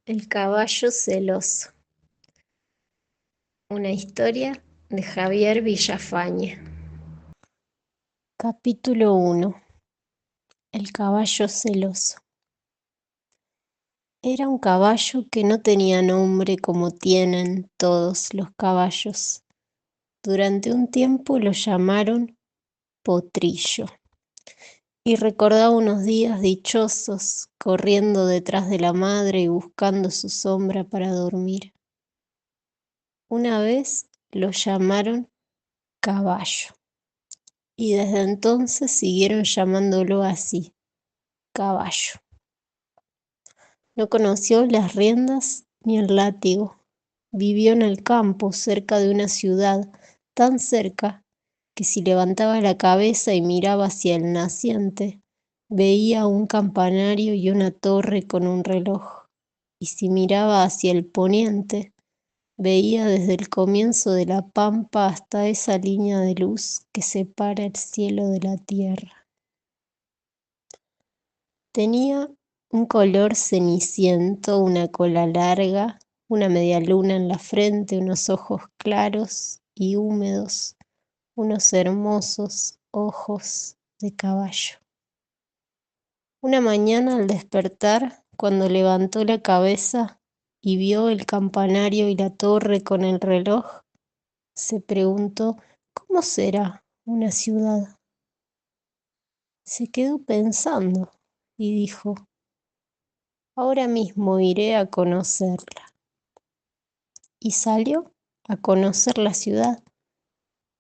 El caballo celoso. Una historia de Javier Villafañe. Capítulo 1. El caballo celoso. Era un caballo que no tenía nombre como tienen todos los caballos. Durante un tiempo lo llamaron Potrillo y recordaba unos días dichosos corriendo detrás de la madre y buscando su sombra para dormir. Una vez lo llamaron Caballo. Y desde entonces siguieron llamándolo así, caballo. No conoció las riendas ni el látigo. Vivió en el campo, cerca de una ciudad, tan cerca que si levantaba la cabeza y miraba hacia el naciente, veía un campanario y una torre con un reloj. Y si miraba hacia el poniente, veía desde el comienzo de la pampa hasta esa línea de luz que separa el cielo de la tierra. Tenía un color ceniciento, una cola larga, una media luna en la frente, unos ojos claros y húmedos, unos hermosos ojos de caballo. Una mañana al despertar, cuando levantó la cabeza y vio el campanario y la torre con el reloj, se preguntó, ¿cómo será una ciudad? Se quedó pensando y dijo, ahora mismo iré a conocerla. Y salió a conocer la ciudad.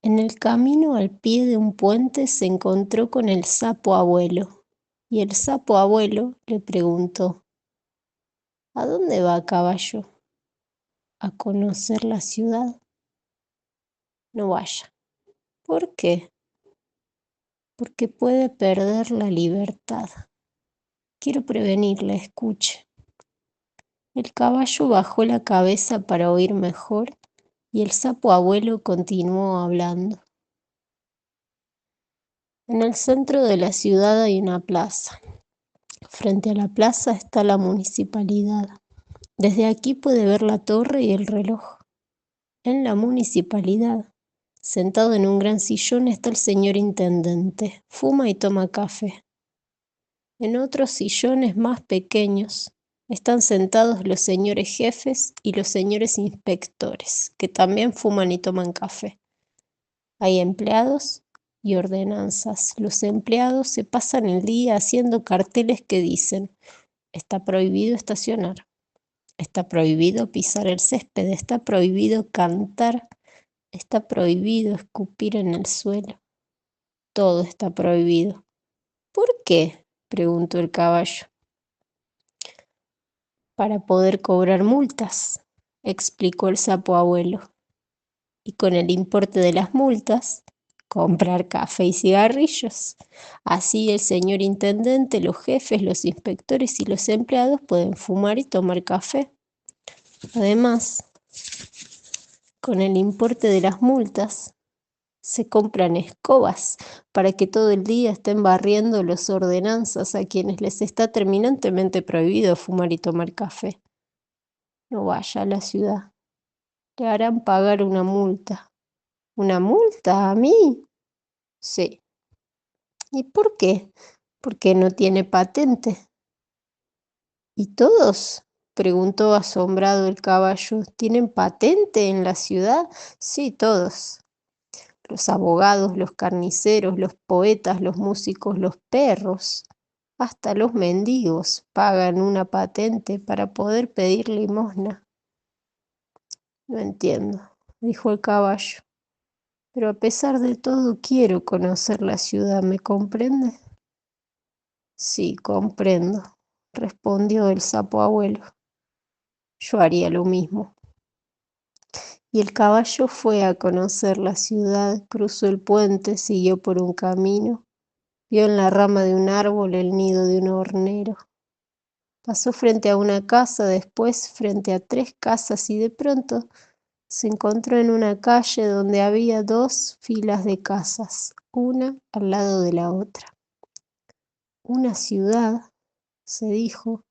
En el camino al pie de un puente se encontró con el sapo abuelo. Y el sapo abuelo le preguntó, ¿a dónde va, caballo? ¿A conocer la ciudad? No vaya. ¿Por qué? Porque puede perder la libertad. Quiero prevenirla, escuche. El caballo bajó la cabeza para oír mejor y el sapo abuelo continuó hablando. En el centro de la ciudad hay una plaza. Frente a la plaza está la municipalidad. Desde aquí puede ver la torre y el reloj. En la municipalidad, sentado en un gran sillón, está el señor intendente. Fuma y toma café. En otros sillones más pequeños están sentados los señores jefes y los señores inspectores, que también fuman y toman café. Hay empleados y ordenanzas. Los empleados se pasan el día haciendo carteles que dicen, está prohibido estacionar, está prohibido pisar el césped, está prohibido cantar, está prohibido escupir en el suelo. Todo está prohibido. ¿Por qué? Preguntó el caballo. Para poder cobrar multas, explicó el sapo abuelo. Y con el importe de las multas, comprar café y cigarrillos. Así el señor intendente, los jefes, los inspectores y los empleados pueden fumar y tomar café. Además, con el importe de las multas, se compran escobas para que todo el día estén barriendo las ordenanzas a quienes les está terminantemente prohibido fumar y tomar café. No vaya a la ciudad. Le harán pagar una multa. ¿Una multa a mí? Sí. ¿Y por qué? Porque no tiene patente. ¿Y todos? Preguntó asombrado el caballo. ¿Tienen patente en la ciudad? Sí, todos. Los abogados, los carniceros, los poetas, los músicos, los perros, hasta los mendigos pagan una patente para poder pedir limosna. No entiendo, dijo el caballo, pero a pesar de todo quiero conocer la ciudad, ¿me comprende? Sí, comprendo, respondió el sapo abuelo. Yo haría lo mismo. Y el caballo fue a conocer la ciudad, cruzó el puente, siguió por un camino, vio en la rama de un árbol el nido de un hornero. Pasó frente a una casa, después frente a 3 casas y de pronto se encontró en una calle donde había 2 filas de casas, una al lado de la otra. Una ciudad, se dijo,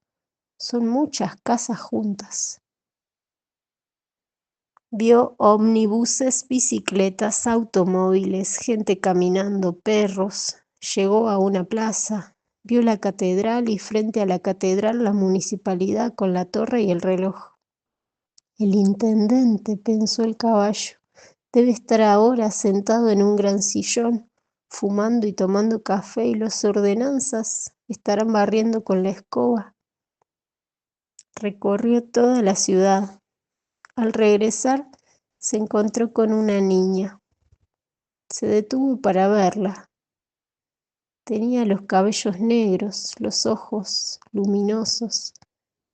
Son muchas casas juntas. Vio ómnibuses, bicicletas, automóviles, gente caminando, perros. Llegó a una plaza. Vio la catedral y frente a la catedral la municipalidad con la torre y el reloj. El intendente, pensó el caballo, debe estar ahora sentado en un gran sillón, fumando y tomando café, y los ordenanzas estarán barriendo con la escoba. Recorrió toda la ciudad. Al regresar, se encontró con una niña. Se detuvo para verla. Tenía los cabellos negros, los ojos luminosos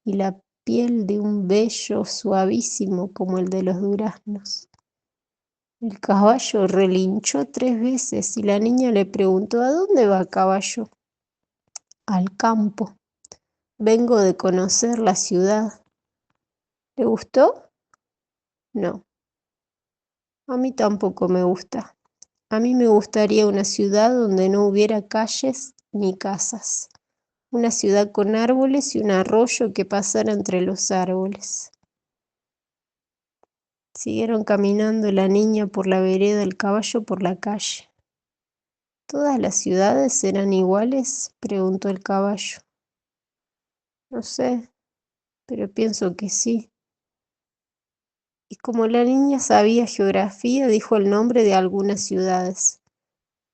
y la piel de un vello suavísimo como el de los duraznos. El caballo relinchó 3 veces y la niña le preguntó: ¿A dónde va, caballo? Al campo. Vengo de conocer la ciudad. ¿Le gustó? No, a mí tampoco me gusta. A mí me gustaría una ciudad donde no hubiera calles ni casas. Una ciudad con árboles y un arroyo que pasara entre los árboles. Siguieron caminando la niña por la vereda, el caballo por la calle. ¿Todas las ciudades eran iguales?, preguntó el caballo. No sé, pero pienso que sí. Y como la niña sabía geografía, dijo el nombre de algunas ciudades.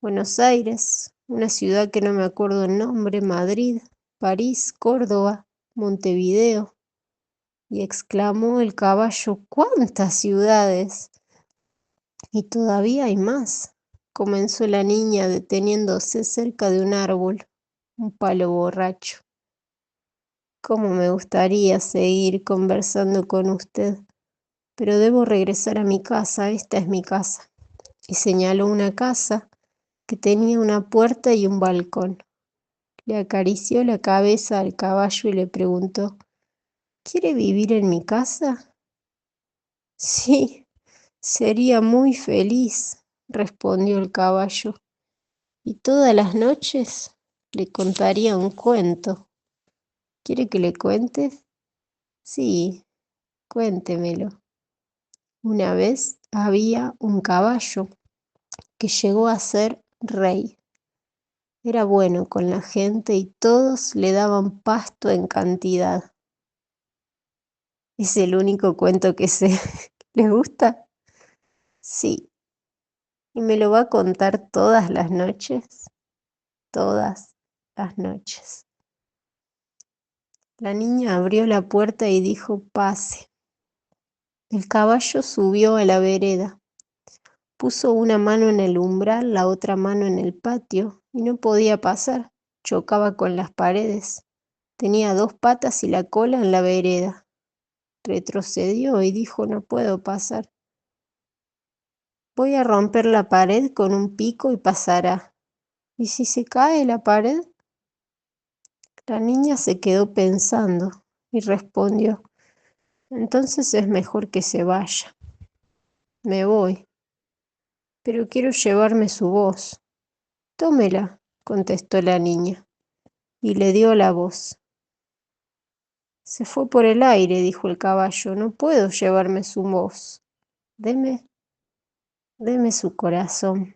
Buenos Aires, una ciudad que no me acuerdo el nombre, Madrid, París, Córdoba, Montevideo. Y exclamó el caballo: ¡cuántas ciudades! Y todavía hay más. Comenzó la niña deteniéndose cerca de un árbol, un palo borracho. Cómo me gustaría seguir conversando con usted, pero debo regresar a mi casa, esta es mi casa. Y señaló una casa que tenía una puerta y un balcón. Le acarició la cabeza al caballo y le preguntó: ¿quiere vivir en mi casa? Sí, sería muy feliz, respondió el caballo, y todas las noches le contaría un cuento. ¿Quiere que le cuente? Sí, cuéntemelo. Una vez había un caballo que llegó a ser rey. Era bueno con la gente y todos le daban pasto en cantidad. ¿Es el único cuento que sé? ¿Le gusta? Sí. ¿Y me lo va a contar todas las noches? Todas las noches. La niña abrió la puerta y dijo: pase. El caballo subió a la vereda. Puso una mano en el umbral, la otra mano en el patio, y no podía pasar. Chocaba con las paredes. Tenía 2 patas y la cola en la vereda. Retrocedió y dijo: no puedo pasar. Voy a romper la pared con un pico y pasará. ¿Y si se cae la pared? La niña se quedó pensando y respondió: entonces es mejor que se vaya. Me voy, pero quiero llevarme su voz. Tómela, contestó la niña, y le dio la voz. Se fue por el aire, dijo el caballo, no puedo llevarme su voz. Deme su corazón.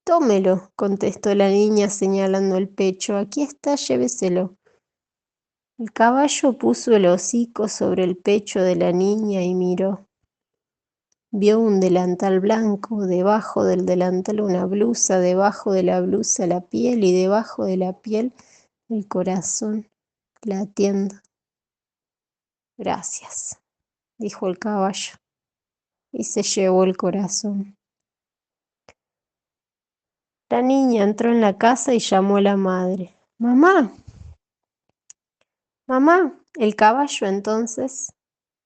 Tómelo, contestó la niña señalando el pecho. Aquí está, lléveselo. El caballo puso el hocico sobre el pecho de la niña y miró. Vio un delantal blanco, debajo del delantal una blusa, debajo de la blusa la piel y debajo de la piel el corazón latiendo. Gracias, dijo el caballo, y se llevó el corazón. La niña entró en la casa y llamó a la madre. ¡Mamá! ¡Mamá! El caballo entonces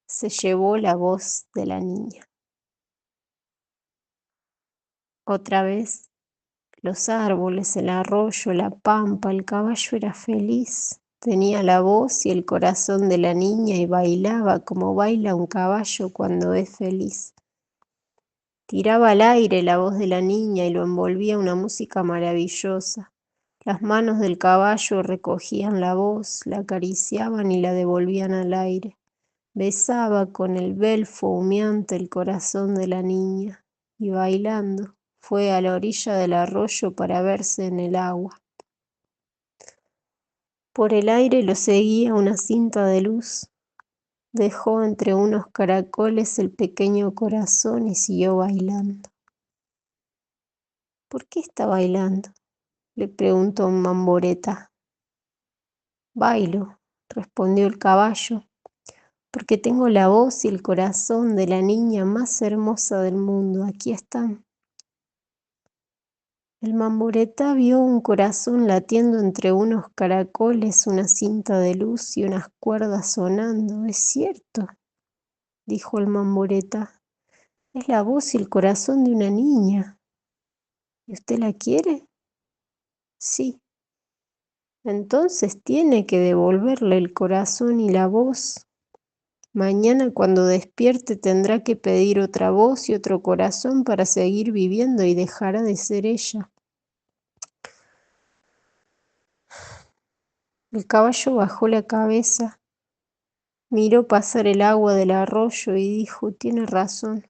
se llevó la voz de la niña. Otra vez, los árboles, el arroyo, la pampa, el caballo era feliz. Tenía la voz y el corazón de la niña y bailaba como baila un caballo cuando es feliz. Tiraba al aire la voz de la niña y lo envolvía una música maravillosa. Las manos del caballo recogían la voz, la acariciaban y la devolvían al aire. Besaba con el belfo humeante el corazón de la niña y bailando fue a la orilla del arroyo para verse en el agua. Por el aire lo seguía una cinta de luz. Dejó entre unos caracoles el pequeño corazón y siguió bailando. ¿Por qué está bailando?, le preguntó un mamboreta. Bailo, respondió el caballo, porque tengo la voz y el corazón de la niña más hermosa del mundo. Aquí están. El mamboreta vio un corazón latiendo entre unos caracoles, una cinta de luz y unas cuerdas sonando. Es cierto, dijo el mamboreta. Es la voz y el corazón de una niña. ¿Y usted la quiere? Sí. Entonces tiene que devolverle el corazón y la voz. Mañana cuando despierte tendrá que pedir otra voz y otro corazón para seguir viviendo y dejará de ser ella. El caballo bajó la cabeza, miró pasar el agua del arroyo y dijo, tiene razón,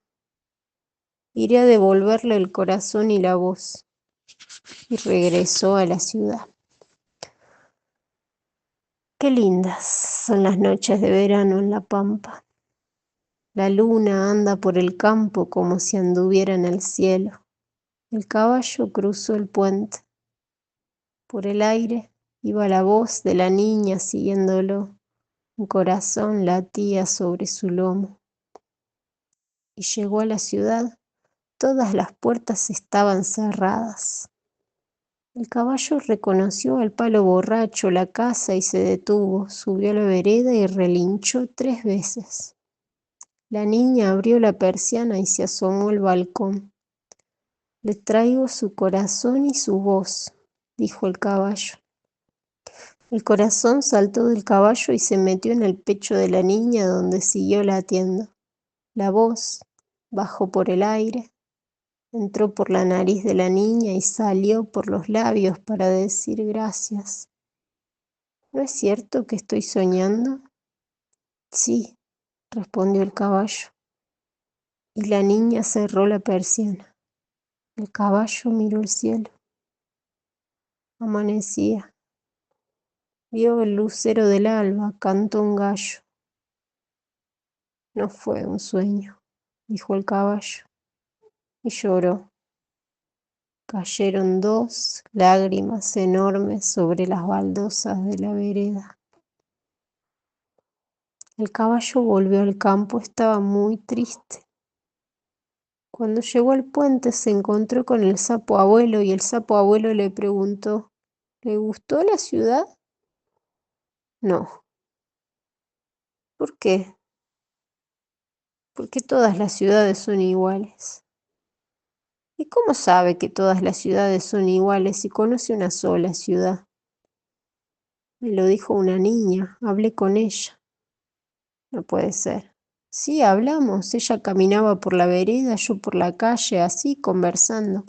iré a devolverle el corazón y la voz. Y regresó a la ciudad. Qué lindas son las noches de verano en la pampa. La luna anda por el campo como si anduviera en el cielo. El caballo cruzó el puente. Por el aire iba la voz de la niña siguiéndolo. Un corazón latía sobre su lomo. Y llegó a la ciudad. Todas las puertas estaban cerradas. El caballo reconoció al palo borracho, la casa y se detuvo. Subió a la vereda y relinchó 3 veces. La niña abrió la persiana y se asomó al balcón. Le traigo su corazón y su voz, dijo el caballo. El corazón saltó del caballo y se metió en el pecho de la niña, donde siguió latiendo. La voz bajó por el aire, entró por la nariz de la niña y salió por los labios para decir gracias. ¿No es cierto que estoy soñando? Sí, respondió el caballo. Y la niña cerró la persiana. El caballo miró el cielo. Amanecía. Vio el lucero del alba, cantó un gallo. No fue un sueño, dijo el caballo, y lloró. Cayeron 2 lágrimas enormes sobre las baldosas de la vereda. El caballo volvió al campo, estaba muy triste. Cuando llegó al puente se encontró con el sapo abuelo y el sapo abuelo le preguntó, ¿le gustó la ciudad? No. ¿Por qué? Porque todas las ciudades son iguales. ¿Y cómo sabe que todas las ciudades son iguales si conoce una sola ciudad? Me lo dijo una niña, hablé con ella. No puede ser. Sí, hablamos. Ella caminaba por la vereda, yo por la calle, así, conversando.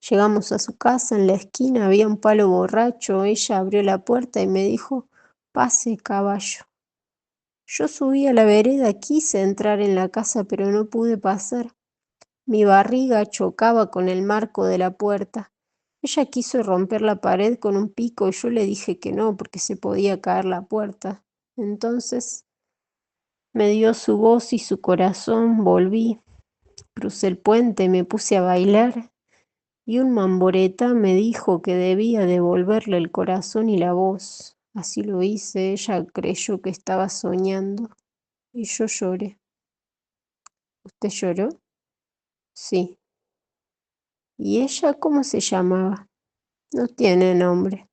Llegamos a su casa, en la esquina había un palo borracho. Ella abrió la puerta y me dijo, pase, caballo. Yo subí a la vereda, quise entrar en la casa, pero no pude pasar. Mi barriga chocaba con el marco de la puerta. Ella quiso romper la pared con un pico y yo le dije que no, porque se podía caer la puerta. Entonces me dio su voz y su corazón, volví, crucé el puente, me puse a bailar y un mamboreta me dijo que debía devolverle el corazón y la voz. Así lo hice, ella creyó que estaba soñando y yo lloré. ¿Usted lloró? Sí. ¿Y ella cómo se llamaba? No tiene nombre.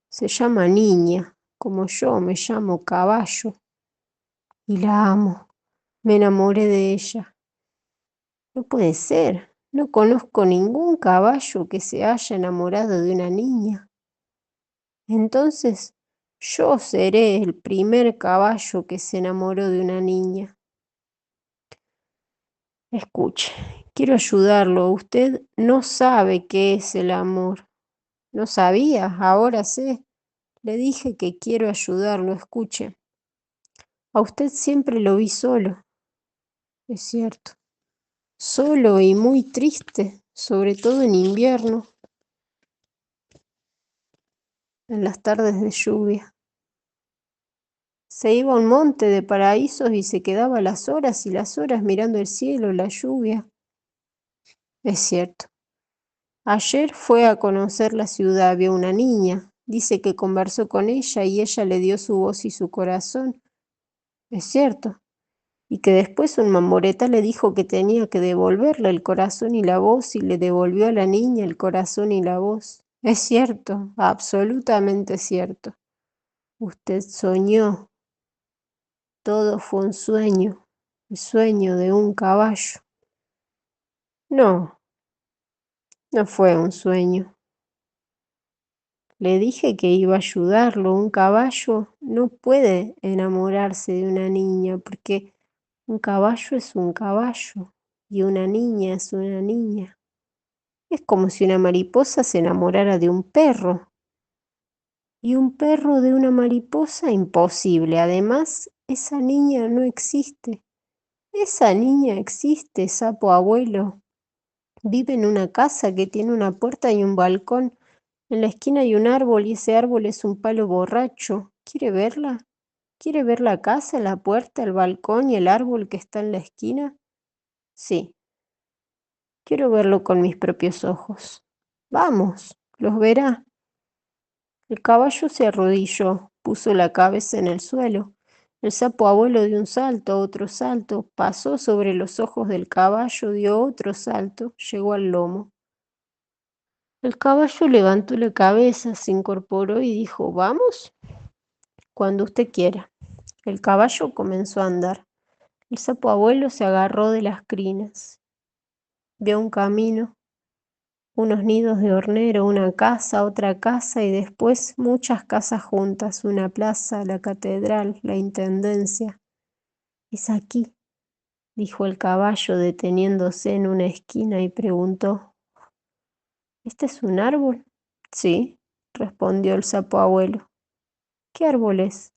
Se llama Niña, como yo me llamo Caballo. Y la amo. Me enamoré de ella. No puede ser. No conozco ningún caballo que se haya enamorado de una niña. Entonces, yo seré el primer caballo que se enamoró de una niña. Escuche, quiero ayudarlo. Usted no sabe qué es el amor. No sabía, ahora sé. Le dije que quiero ayudarlo, escuche. A usted siempre lo vi solo, es cierto. Solo y muy triste, sobre todo en invierno, en las tardes de lluvia. Se iba a un monte de paraísos y se quedaba las horas y las horas mirando el cielo, la lluvia. Es cierto. Ayer fue a conocer la ciudad, vio una niña. Dice que conversó con ella y ella le dio su voz y su corazón. Es cierto. Y que después un mamboreta le dijo que tenía que devolverle el corazón y la voz y le devolvió a la niña el corazón y la voz. Es cierto, absolutamente cierto. Usted soñó, todo fue un sueño, el sueño de un caballo. No, no fue un sueño. Le dije que iba a ayudarlo. Un caballo no puede enamorarse de una niña porque un caballo es un caballo y una niña es una niña. Es como si una mariposa se enamorara de un perro y un perro de una mariposa, imposible. Además, esa niña no existe. Esa niña existe, sapo abuelo. Vive en una casa que tiene una puerta y un balcón. En la esquina hay un árbol y ese árbol es un palo borracho. ¿Quiere verla? ¿Quiere ver la casa, la puerta, el balcón y el árbol que está en la esquina? Sí, quiero verlo con mis propios ojos. Vamos, los verá. El caballo se arrodilló, puso la cabeza en el suelo. El sapo abuelo dio un salto, otro salto, pasó sobre los ojos del caballo, dio otro salto, llegó al lomo. El caballo levantó la cabeza, se incorporó y dijo, ¿vamos? Cuando usted quiera. El caballo comenzó a andar. El sapo abuelo se agarró de las crinas. Vio un camino, unos nidos de hornero, una casa, otra casa y después muchas casas juntas, una plaza, la catedral, la intendencia. Es aquí, dijo el caballo deteniéndose en una esquina y preguntó, ¿este es un árbol? Sí, respondió el sapo abuelo. ¿Qué árbol es?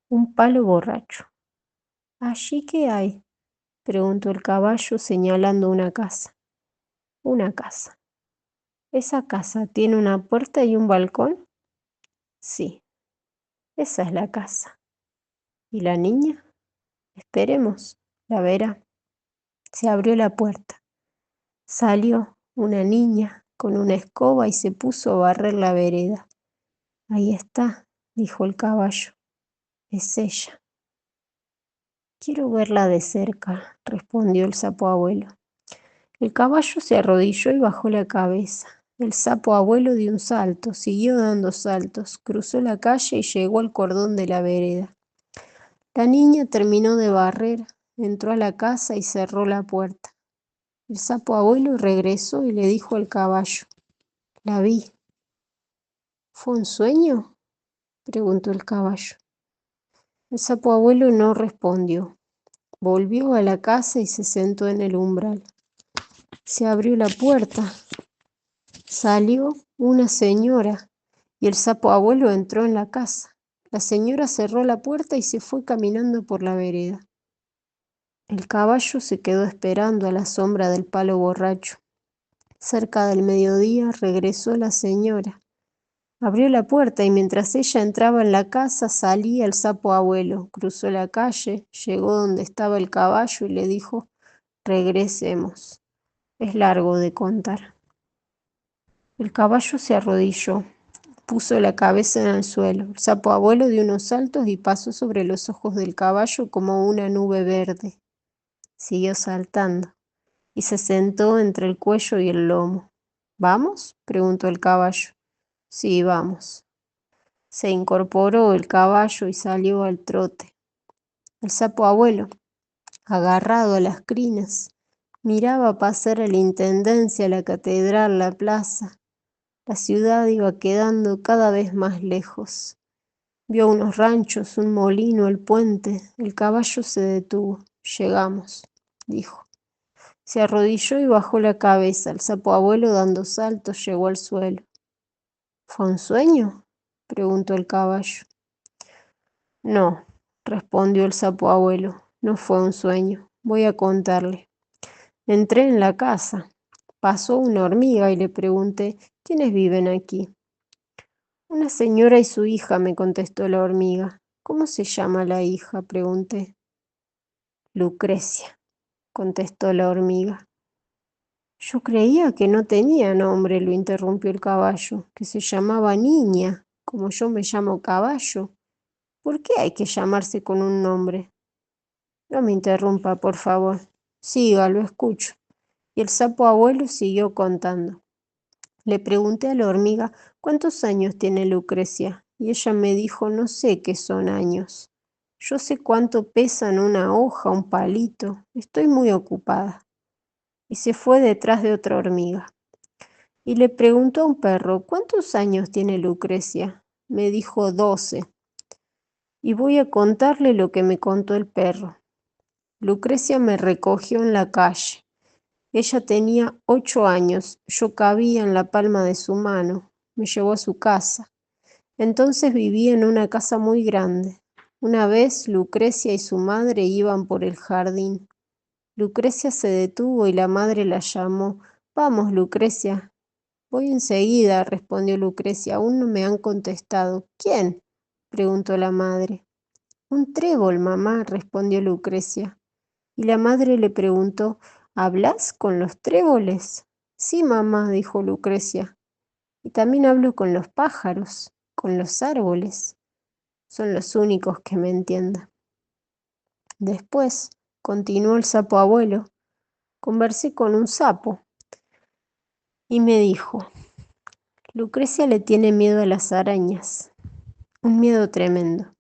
Un palo borracho. ¿Allí qué hay? Preguntó el caballo señalando una casa. Una casa. ¿Esa casa tiene una puerta y un balcón? Sí, esa es la casa. ¿Y la niña? Esperemos, la verá. Se abrió la puerta. Salió una niña con una escoba y se puso a barrer la vereda. Ahí está, dijo el caballo. Es ella. Quiero verla de cerca, respondió el sapo abuelo. El caballo se arrodilló y bajó la cabeza. El sapo abuelo dio un salto, siguió dando saltos, cruzó la calle y llegó al cordón de la vereda. La niña terminó de barrer, entró a la casa y cerró la puerta. El sapo abuelo regresó y le dijo al caballo, la vi. ¿Fue un sueño? Preguntó el caballo. El sapo abuelo no respondió. Volvió a la casa y se sentó en el umbral. Se abrió la puerta. Salió una señora y el sapo abuelo entró en la casa. La señora cerró la puerta y se fue caminando por la vereda. El caballo se quedó esperando a la sombra del palo borracho. Cerca del mediodía regresó la señora. Abrió la puerta y mientras ella entraba en la casa salía el sapo abuelo. Cruzó la calle, llegó donde estaba el caballo y le dijo, regresemos. Es largo de contar. El caballo se arrodilló, puso la cabeza en el suelo. El sapo abuelo dio unos saltos y pasó sobre los ojos del caballo como una nube verde. Siguió saltando y se sentó entre el cuello y el lomo. ¿Vamos? Preguntó el caballo. Sí, vamos. Se incorporó el caballo y salió al trote. El sapo abuelo, agarrado a las crinas, miraba pasar a la intendencia, la catedral, la plaza. La ciudad iba quedando cada vez más lejos. Vio unos ranchos, un molino, el puente. El caballo se detuvo. Llegamos, dijo. Se arrodilló y bajó la cabeza. El sapo abuelo, dando saltos, llegó al suelo. ¿Fue un sueño?, preguntó el caballo. No, respondió el sapo abuelo, no fue un sueño. Voy a contarle. Entré en la casa. Pasó una hormiga y le pregunté, ¿quiénes viven aquí? Una señora y su hija, me contestó la hormiga. ¿Cómo se llama la hija?, pregunté. Lucrecia, contestó la hormiga. Yo creía que no tenía nombre, lo interrumpió el caballo, que se llamaba Niña, como yo me llamo Caballo. ¿Por qué hay que llamarse con un nombre? No me interrumpa, por favor. Siga, lo escucho. Y el sapo abuelo siguió contando. Le pregunté a la hormiga, ¿cuántos años tiene Lucrecia? Y ella me dijo, no sé qué son años. Yo sé cuánto pesan una hoja, un palito. Estoy muy ocupada. Y se fue detrás de otra hormiga. Y le preguntó a un perro, ¿cuántos años tiene Lucrecia? Me dijo 12. Y voy a contarle lo que me contó el perro. Lucrecia me recogió en la calle. Ella tenía 8 años, yo cabía en la palma de su mano. Me llevó a su casa. Entonces vivía en una casa muy grande. Una vez Lucrecia y su madre iban por el jardín. Lucrecia se detuvo y la madre la llamó. Vamos, Lucrecia. Voy enseguida, respondió Lucrecia. Aún no me han contestado. ¿Quién?, preguntó la madre. Un trébol, mamá, respondió Lucrecia. Y la madre le preguntó, ¿hablas con los tréboles? Sí, mamá, dijo Lucrecia. Y también hablo con los pájaros, con los árboles. Son los únicos que me entienden. Después, continuó el sapo abuelo, conversé con un sapo y me dijo, Lucrecia le tiene miedo a las arañas, un miedo tremendo.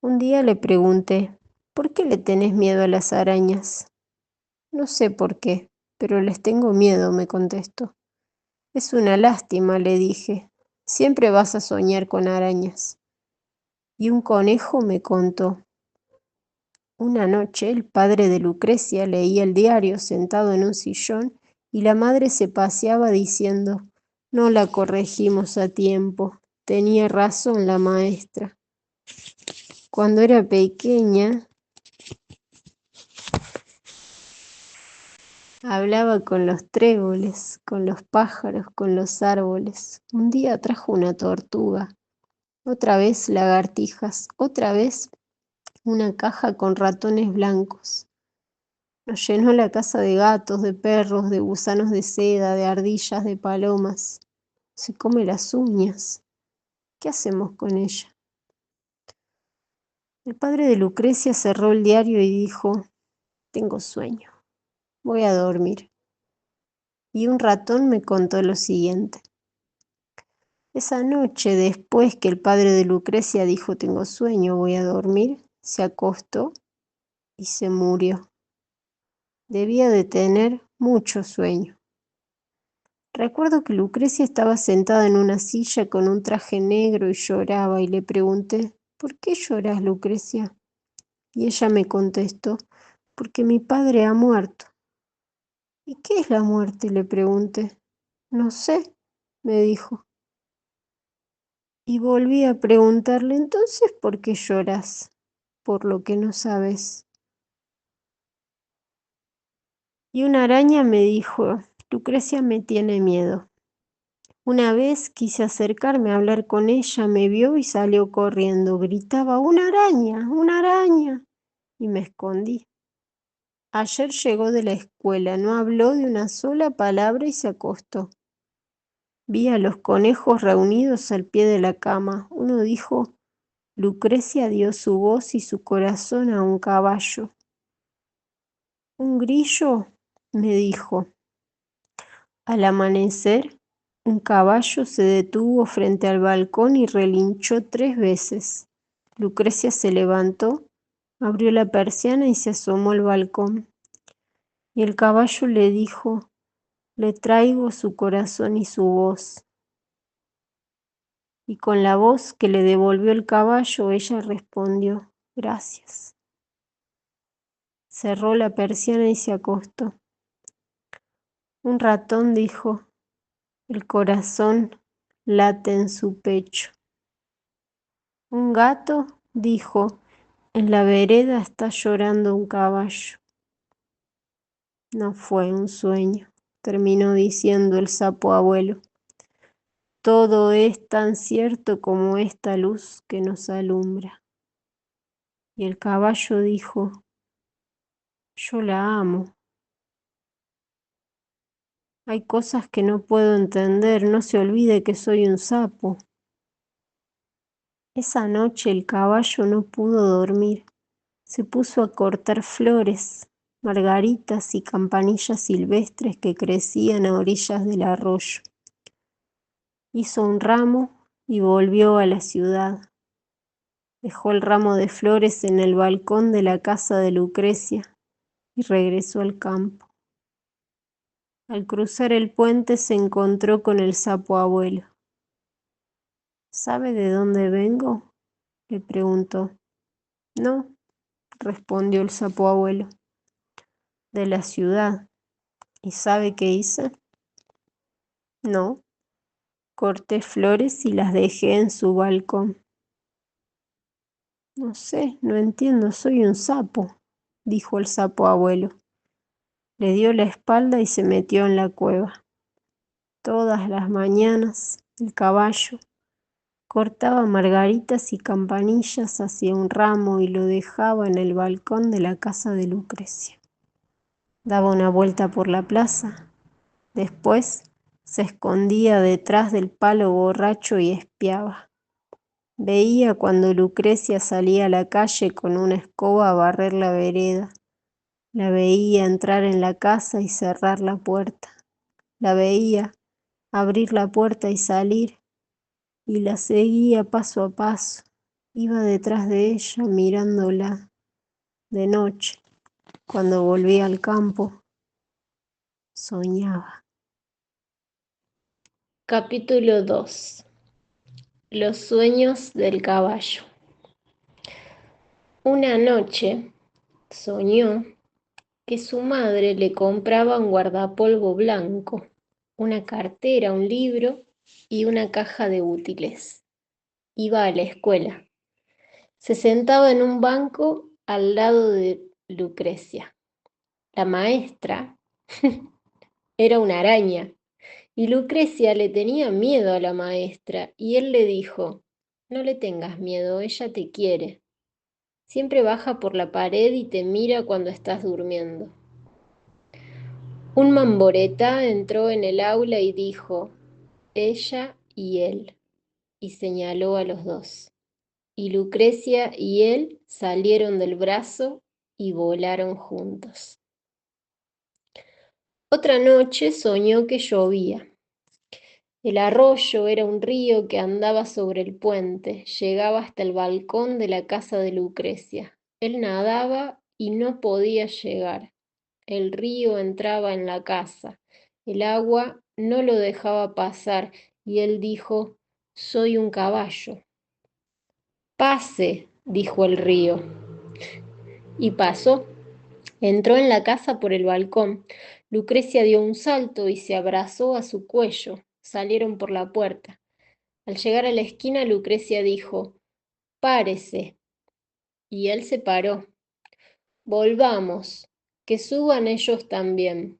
Un día le pregunté, ¿por qué le tenés miedo a las arañas? No sé por qué, pero les tengo miedo, me contestó. Es una lástima, le dije. Siempre vas a soñar con arañas. Y un conejo me contó. Una noche el padre de Lucrecia leía el diario sentado en un sillón y la madre se paseaba diciendo, no la corregimos a tiempo. Tenía razón la maestra. Cuando era pequeña, hablaba con los tréboles, con los pájaros, con los árboles. Un día trajo una tortuga, otra vez lagartijas, otra vez una caja con ratones blancos. Nos llenó la casa de gatos, de perros, de gusanos de seda, de ardillas, de palomas. Se come las uñas. ¿Qué hacemos con ella? El padre de Lucrecia cerró el diario y dijo, tengo sueño, voy a dormir. Y un ratón me contó lo siguiente. Esa noche, después que el padre de Lucrecia dijo tengo sueño, voy a dormir, se acostó y se murió. Debía de tener mucho sueño. Recuerdo que Lucrecia estaba sentada en una silla con un traje negro y lloraba y le pregunté, ¿por qué lloras, Lucrecia? Y ella me contestó, porque mi padre ha muerto. ¿Y qué es la muerte?, le pregunté. No sé, me dijo. Y volví a preguntarle, entonces, ¿por qué lloras? Por lo que no sabes. Y una araña me dijo, Lucrecia me tiene miedo. Una vez quise acercarme a hablar con ella, me vio y salió corriendo. Gritaba, una araña. Y me escondí. Ayer llegó de la escuela, no habló de una sola palabra y se acostó. Vi a los conejos reunidos al pie de la cama. Uno dijo, Lucrecia dio su voz y su corazón a un caballo. Un grillo me dijo, al amanecer, un caballo se detuvo frente al balcón y relinchó 3 veces. Lucrecia se levantó, abrió la persiana y se asomó al balcón. Y el caballo le dijo, le traigo su corazón y su voz. Y con la voz que le devolvió el caballo, ella respondió, gracias. Cerró la persiana y se acostó. Un ratón dijo, el corazón late en su pecho. Un gato, dijo, en la vereda está llorando un caballo. No fue un sueño, terminó diciendo el sapo abuelo. Todo es tan cierto como esta luz que nos alumbra. Y el caballo dijo, yo la amo. Hay cosas que no puedo entender, no se olvide que soy un sapo. Esa noche el caballo no pudo dormir. Se puso a cortar flores, margaritas y campanillas silvestres que crecían a orillas del arroyo. Hizo un ramo y volvió a la ciudad. Dejó el ramo de flores en el balcón de la casa de Lucrecia y regresó al campo. Al cruzar el puente se encontró con el sapo abuelo. ¿Sabe de dónde vengo?, le preguntó. No, respondió el sapo abuelo. De la ciudad. ¿Y sabe qué hice? No, corté flores y las dejé en su balcón. No sé, no entiendo, soy un sapo, dijo el sapo abuelo. Le dio la espalda y se metió en la cueva. Todas las mañanas, el caballo cortaba margaritas y campanillas hacia un ramo y lo dejaba en el balcón de la casa de Lucrecia. Daba una vuelta por la plaza. Después se escondía detrás del palo borracho y espiaba. Veía cuando Lucrecia salía a la calle con una escoba a barrer la vereda. La veía entrar en la casa y cerrar la puerta. La veía abrir la puerta y salir, y la seguía paso a paso. Iba detrás de ella mirándola. De noche, cuando volvía al campo, soñaba. Capítulo 2. Los sueños del caballo. Una noche soñó que su madre le compraba un guardapolvo blanco, una cartera, un libro y una caja de útiles. Iba a la escuela. Se sentaba en un banco al lado de Lucrecia. La maestra era una araña y Lucrecia le tenía miedo a la maestra y él le dijo, no le tengas miedo, ella te quiere. Siempre baja por la pared y te mira cuando estás durmiendo. Un mamboreta entró en el aula y dijo, ella y él, y señaló a los dos. Y Lucrecia y él salieron del brazo y volaron juntos. Otra noche soñó que llovía. El arroyo era un río que andaba sobre el puente, llegaba hasta el balcón de la casa de Lucrecia. Él nadaba y no podía llegar. El río entraba en la casa. El agua no lo dejaba pasar y él dijo, soy un caballo. Pase, dijo el río. Y pasó. Entró en la casa por el balcón. Lucrecia dio un salto y se abrazó a su cuello. Salieron por la puerta. Al llegar a la esquina, Lucrecia dijo, párese. Y él se paró. Volvamos, que suban ellos también.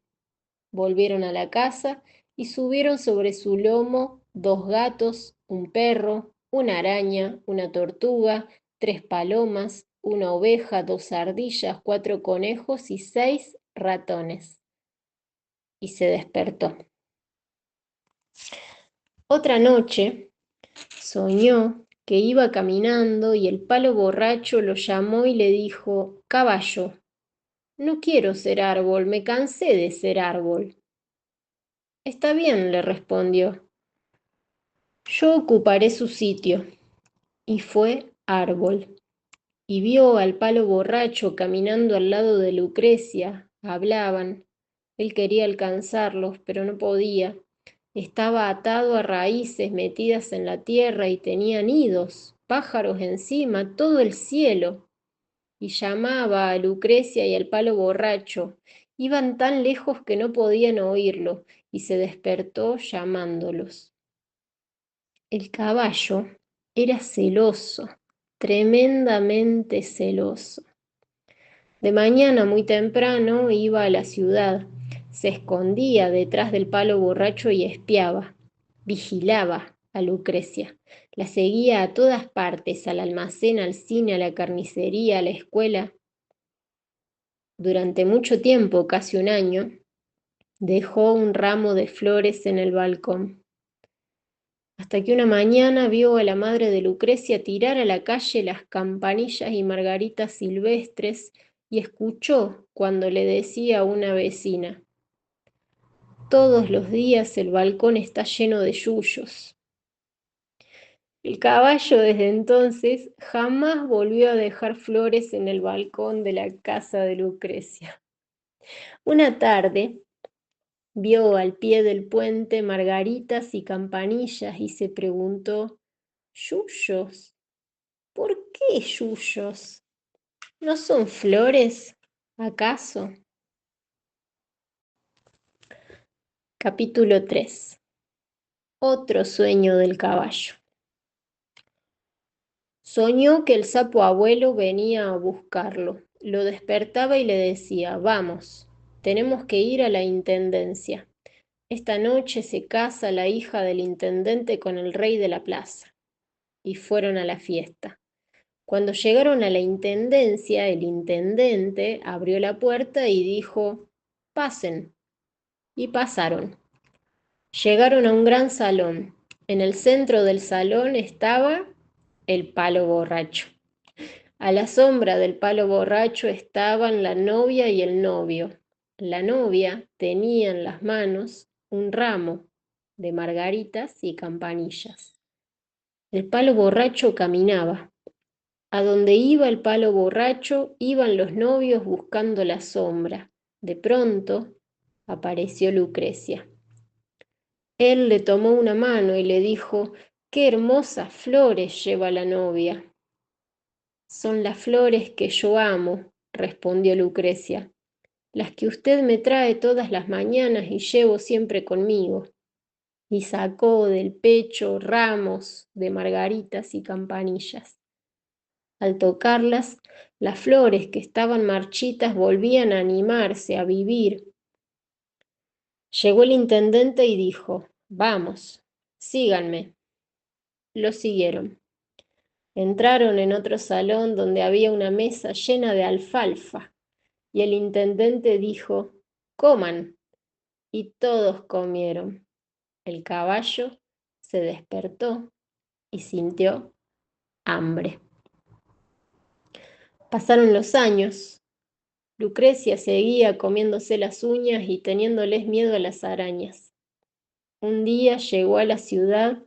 Volvieron a la casa y subieron sobre su lomo 2 gatos, un perro, una araña, una tortuga, 3 palomas, una oveja, 2 ardillas, 4 conejos y 6 ratones. Y se despertó. Otra noche soñó que iba caminando y el palo borracho lo llamó y le dijo, caballo, no quiero ser árbol, me cansé de ser árbol. Está bien, le respondió. Yo ocuparé su sitio. Y fue árbol. Y vio al palo borracho caminando al lado de Lucrecia. Hablaban. Él quería alcanzarlos, pero no podía. Estaba atado a raíces metidas en la tierra y tenía nidos, pájaros encima, todo el cielo. Y llamaba a Lucrecia y al palo borracho. Iban tan lejos que no podían oírlo, y se despertó llamándolos. El caballo era celoso, tremendamente celoso. De mañana muy temprano iba a la ciudad, se escondía detrás del palo borracho y espiaba, vigilaba a Lucrecia. La seguía a todas partes, al almacén, al cine, a la carnicería, a la escuela. Durante mucho tiempo, casi un año, dejó un ramo de flores en el balcón, hasta que una mañana vio a la madre de Lucrecia tirar a la calle las campanillas y margaritas silvestres y escuchó cuando le decía a una vecina: todos los días el balcón está lleno de yuyos. El caballo desde entonces jamás volvió a dejar flores en el balcón de la casa de Lucrecia. Una tarde vio al pie del puente margaritas y campanillas y se preguntó: ¿yuyos? ¿Por qué yuyos? ¿No son flores, acaso? Capítulo 3. Otro sueño del caballo. Soñó que el sapo abuelo venía a buscarlo. Lo despertaba y le decía: vamos, tenemos que ir a la intendencia. Esta noche se casa la hija del intendente con el rey de la plaza. Y fueron a la fiesta. Cuando llegaron a la intendencia, el intendente abrió la puerta y dijo: pasen. Y pasaron. Llegaron a un gran salón. En el centro del salón estaba el palo borracho. A la sombra del palo borracho estaban la novia y el novio. La novia tenía en las manos un ramo de margaritas y campanillas. El palo borracho caminaba. A donde iba el palo borracho, iban los novios buscando la sombra. De pronto apareció Lucrecia. Él le tomó una mano y le dijo: «¡Qué hermosas flores lleva la novia!». «Son las flores que yo amo», respondió Lucrecia, «las que usted me trae todas las mañanas y llevo siempre conmigo». Y sacó del pecho ramos de margaritas y campanillas. Al tocarlas, las flores que estaban marchitas volvían a animarse, a vivir. Llegó el intendente y dijo: «Vamos, síganme». Lo siguieron. Entraron en otro salón donde había una mesa llena de alfalfa, y el intendente dijo: «Coman». Y todos comieron. El caballo se despertó y sintió hambre. Pasaron los años. Lucrecia seguía comiéndose las uñas y teniéndoles miedo a las arañas. Un día llegó a la ciudad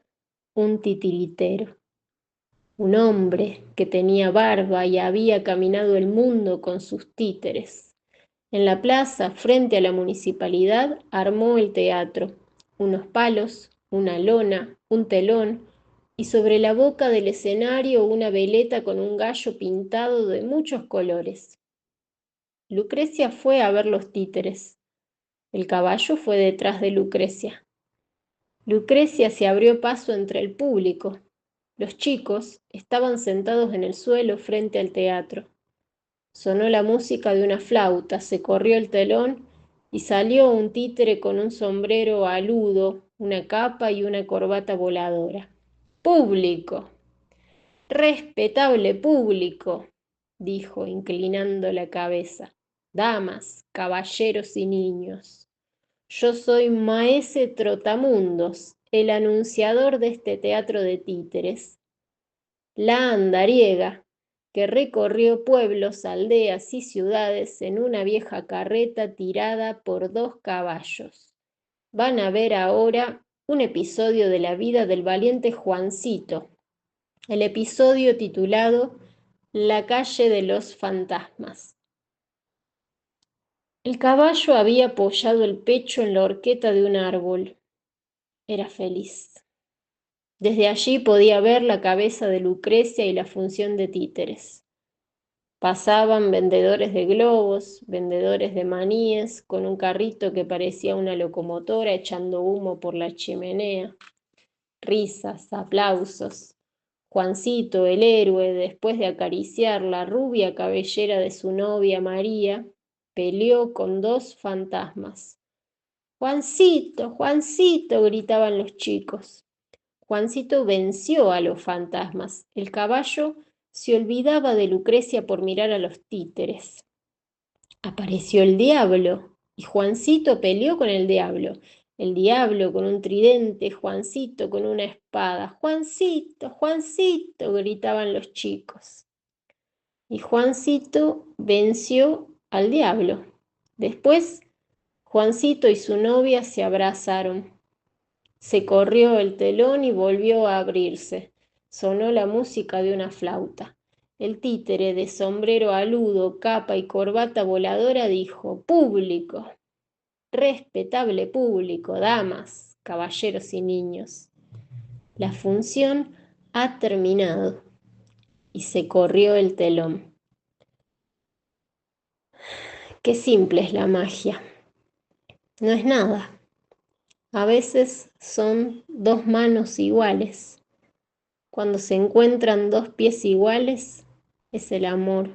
un titiritero, un hombre que tenía barba y había caminado el mundo con sus títeres. En la plaza, frente a la municipalidad, armó el teatro, unos palos, una lona, un telón, y sobre la boca del escenario una veleta con un gallo pintado de muchos colores. Lucrecia fue a ver los títeres. El caballo fue detrás de Lucrecia. Lucrecia se abrió paso entre el público. Los chicos estaban sentados en el suelo frente al teatro. Sonó la música de una flauta, se corrió el telón y salió un títere con un sombrero aludo, una capa y una corbata voladora. «¡Público! Respetable público», dijo, inclinando la cabeza. «Damas, caballeros y niños. Yo soy Maese Trotamundos, el anunciador de este teatro de títeres, la andariega, que recorrió pueblos, aldeas y ciudades en una vieja carreta tirada por 2 caballos. Van a ver ahora un episodio de la vida del valiente Juancito, el episodio titulado La calle de los fantasmas». El caballo había apoyado el pecho en la horqueta de un árbol. Era feliz. Desde allí podía ver la cabeza de Lucrecia y la función de títeres. Pasaban vendedores de globos, vendedores de maníes, con un carrito que parecía una locomotora echando humo por la chimenea. risas, aplausos. Juancito, el héroe, después de acariciar la rubia cabellera de su novia María, peleó con dos fantasmas. Juancito, Juancito, gritaban los chicos. Juancito venció a los fantasmas. El caballo se olvidaba de Lucrecia por mirar a los títeres. Apareció el diablo y Juancito peleó con el diablo. El diablo con un tridente, Juancito con una espada. Juancito, Juancito, gritaban los chicos. Y Juancito venció al diablo. Después, Juancito y su novia se abrazaron. Se corrió el telón y volvió a abrirse. Sonó la música de una flauta. El títere de sombrero aludo, capa y corbata voladora dijo: «Público, respetable público, damas, caballeros y niños, la función ha terminado». Y se corrió el telón. Qué simple es la magia. No es nada. A veces son dos manos iguales. Cuando se encuentran dos pies iguales, es el amor.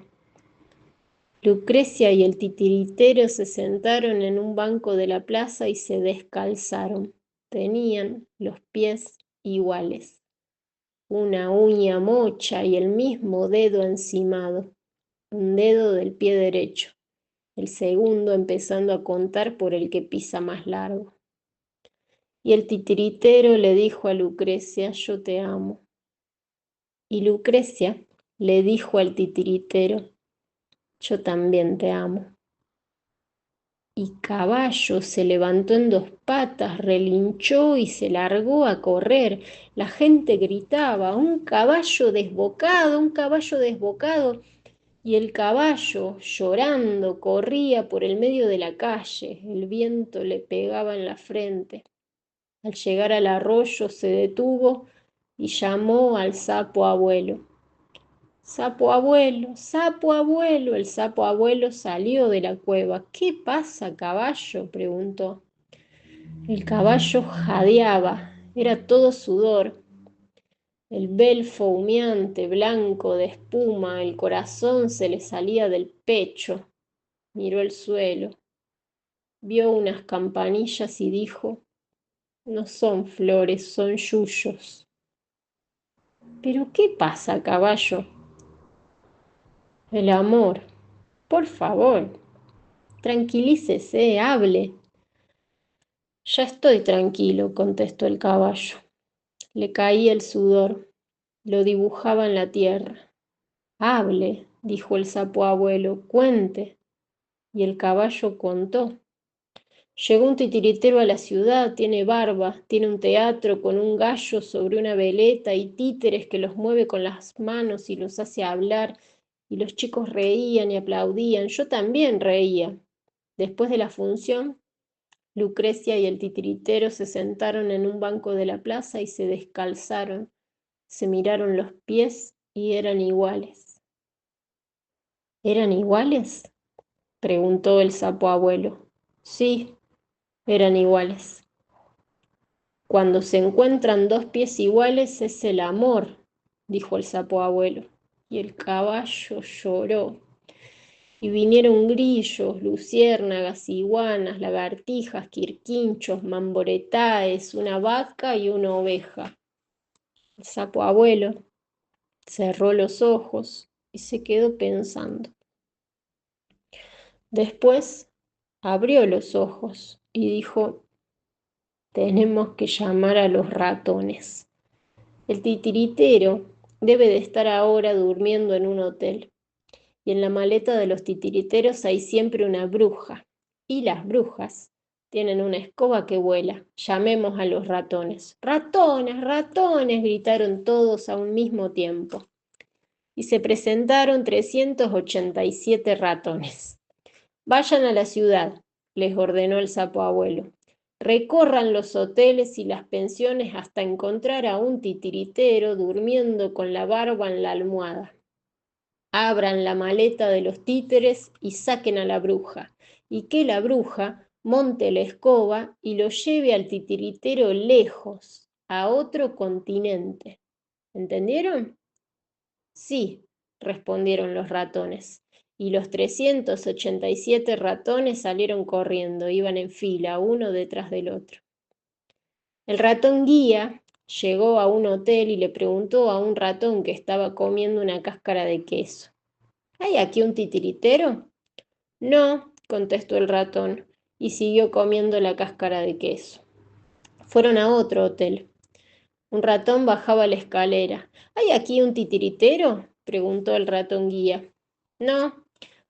Lucrecia y el titiritero se sentaron en un banco de la plaza y se descalzaron. Tenían los pies iguales, una uña mocha y el mismo dedo encimado, un dedo del pie derecho, el segundo empezando a contar por el que pisa más largo. Y el titiritero le dijo a Lucrecia: «Yo te amo». Y Lucrecia le dijo al titiritero: «Yo también te amo». Y Caballo se levantó en dos patas, relinchó y se largó a correr. La gente gritaba: «Un caballo desbocado, un caballo desbocado». Y el caballo, llorando, corría por el medio de la calle. El viento le pegaba en la frente. Al llegar al arroyo se detuvo y llamó al sapo abuelo. «Sapo abuelo, sapo abuelo». El sapo abuelo salió de la cueva. «¿Qué pasa, caballo?», preguntó. El caballo jadeaba, era todo sudor. El belfo humeante, blanco de espuma, el corazón se le salía del pecho. Miró el suelo, vio unas campanillas y dijo: «No son flores, son yuyos». «¿Pero qué pasa, caballo?». «El amor. Por favor, tranquilícese, hable». «Ya estoy tranquilo», contestó el caballo. Le caía el sudor, lo dibujaba en la tierra. «Hable», dijo el sapo abuelo, «cuente». Y el caballo contó. «Llegó un titiritero a la ciudad, tiene barba, tiene un teatro con un gallo sobre una veleta y títeres que los mueve con las manos y los hace hablar, y los chicos reían y aplaudían. Yo también reía». Después de la función, Lucrecia y el titiritero se sentaron en un banco de la plaza y se descalzaron, se miraron los pies y eran iguales. ¿Eran iguales?, preguntó el sapo abuelo. Sí, eran iguales. Cuando se encuentran dos pies iguales es el amor, dijo el sapo abuelo. Y el caballo lloró. Y vinieron grillos, luciérnagas, iguanas, lagartijas, quirquinchos, mamboretaes, una vaca y una oveja. El sapo abuelo cerró los ojos y se quedó pensando. Después abrió los ojos y dijo: «Tenemos que llamar a los ratones. El titiritero debe de estar ahora durmiendo en un hotel. Y en la maleta de los titiriteros hay siempre una bruja. Y las brujas tienen una escoba que vuela. Llamemos a los ratones». «¡Ratones, ratones!», gritaron todos a un mismo tiempo. Y se presentaron 387 ratones. «Vayan a la ciudad», les ordenó el sapo abuelo. «Recorran los hoteles y las pensiones hasta encontrar a un titiritero durmiendo con la barba en la almohada. Abran la maleta de los títeres y saquen a la bruja, y que la bruja monte la escoba y lo lleve al titiritero lejos, a otro continente. ¿Entendieron? Sí, respondieron los ratones. Y los 387 ratones salieron corriendo, iban en fila, uno detrás del otro. El ratón guía llegó a un hotel y le preguntó a un ratón que estaba comiendo una cáscara de queso: ¿hay aquí un titiritero? No, contestó el ratón, y siguió comiendo la cáscara de queso. Fueron a otro hotel. Un ratón bajaba la escalera. ¿Hay aquí un titiritero?, preguntó el ratón guía. No,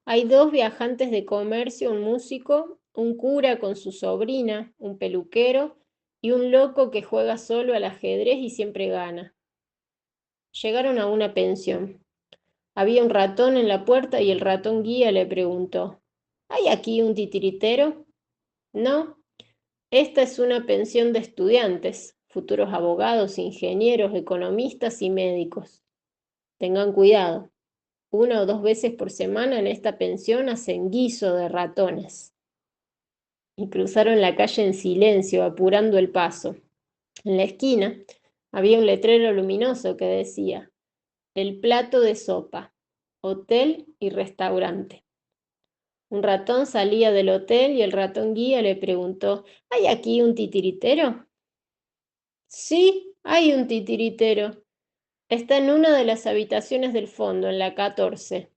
hay dos viajantes de comercio, un músico, un cura con su sobrina, un peluquero y un loco que juega solo al ajedrez y siempre gana. Llegaron a una pensión. Había un ratón en la puerta y el ratón guía le preguntó: ¿hay aquí un titiritero? No, esta es una pensión de estudiantes, futuros abogados, ingenieros, economistas y médicos. Tengan cuidado. 1 o 2 veces por semana en esta pensión hacen guiso de ratones. Y cruzaron la calle en silencio, apurando el paso. En la esquina había un letrero luminoso que decía: el plato de sopa, hotel y restaurante. Un ratón salía del hotel y el ratón guía le preguntó: ¿hay aquí un titiritero? Sí, hay un titiritero. Está en una de las habitaciones del fondo, en la 14.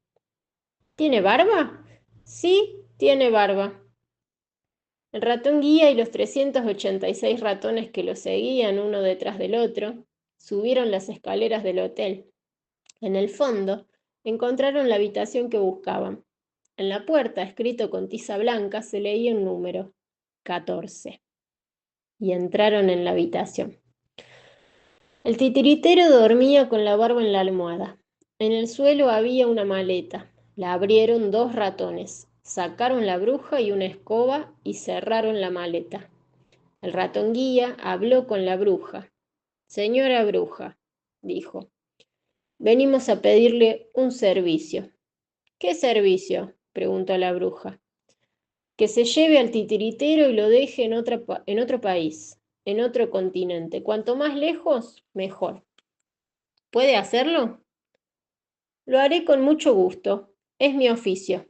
¿Tiene barba? Sí, tiene barba. El ratón guía y los 386 ratones que lo seguían uno detrás del otro subieron las escaleras del hotel. En el fondo encontraron la habitación que buscaban. En la puerta, escrito con tiza blanca, se leía un número: 14. Y entraron en la habitación. El titiritero dormía con la barba en la almohada. En el suelo había una maleta. La abrieron dos ratones, sacaron la bruja y una escoba y cerraron la maleta. El ratón guía habló con la bruja. Señora bruja, dijo, venimos a pedirle un servicio. ¿Qué servicio?, preguntó la bruja. Que se lleve al titiritero y lo deje en otro país, en otro continente. Cuanto más lejos, mejor. ¿Puede hacerlo? Lo haré con mucho gusto. Es mi oficio.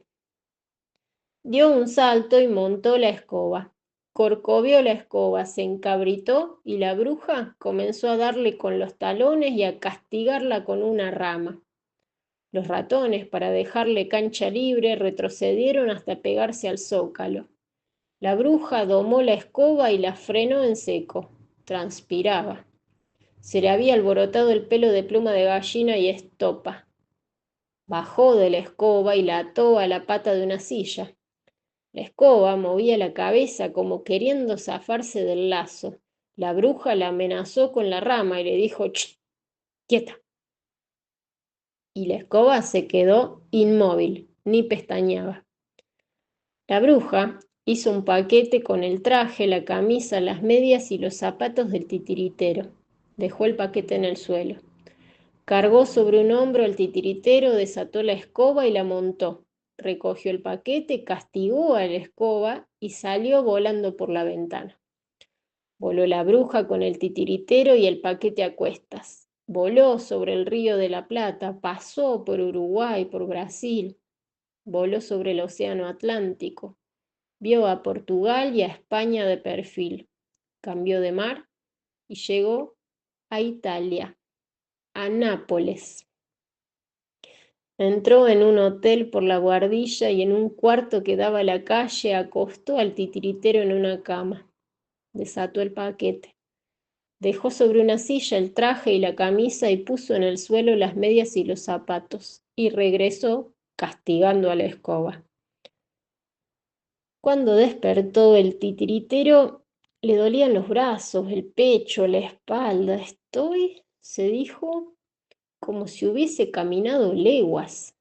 Dio un salto y montó la escoba. Corcovió la escoba, se encabritó y la bruja comenzó a darle con los talones y a castigarla con una rama. Los ratones, para dejarle cancha libre, retrocedieron hasta pegarse al zócalo. La bruja domó la escoba y la frenó en seco. Transpiraba. Se le había alborotado el pelo de pluma de gallina y estopa. Bajó de la escoba y la ató a la pata de una silla. La escoba movía la cabeza como queriendo zafarse del lazo. La bruja la amenazó con la rama y le dijo: «¡Ch! ¡Quieta!». Y la escoba se quedó inmóvil, ni pestañeaba. La bruja hizo un paquete con el traje, la camisa, las medias y los zapatos del titiritero. Dejó el paquete en el suelo. Cargó sobre un hombro al titiritero, desató la escoba y la montó. Recogió el paquete, castigó a la escoba y salió volando por la ventana. Voló la bruja con el titiritero y el paquete a cuestas. Voló sobre el río de la Plata, pasó por Uruguay, por Brasil. Voló sobre el océano Atlántico. Vio a Portugal y a España de perfil. Cambió de mar y llegó a Italia, a Nápoles. Entró en un hotel por la Guardilla y en un cuarto que daba a la calle acostó al titiritero en una cama. Desató el paquete. Dejó sobre una silla el traje y la camisa y puso en el suelo las medias y los zapatos. Y regresó castigando a la escoba. Cuando despertó el titiritero, le dolían los brazos, el pecho, la espalda. Estoy, se dijo, como si hubiese caminado leguas.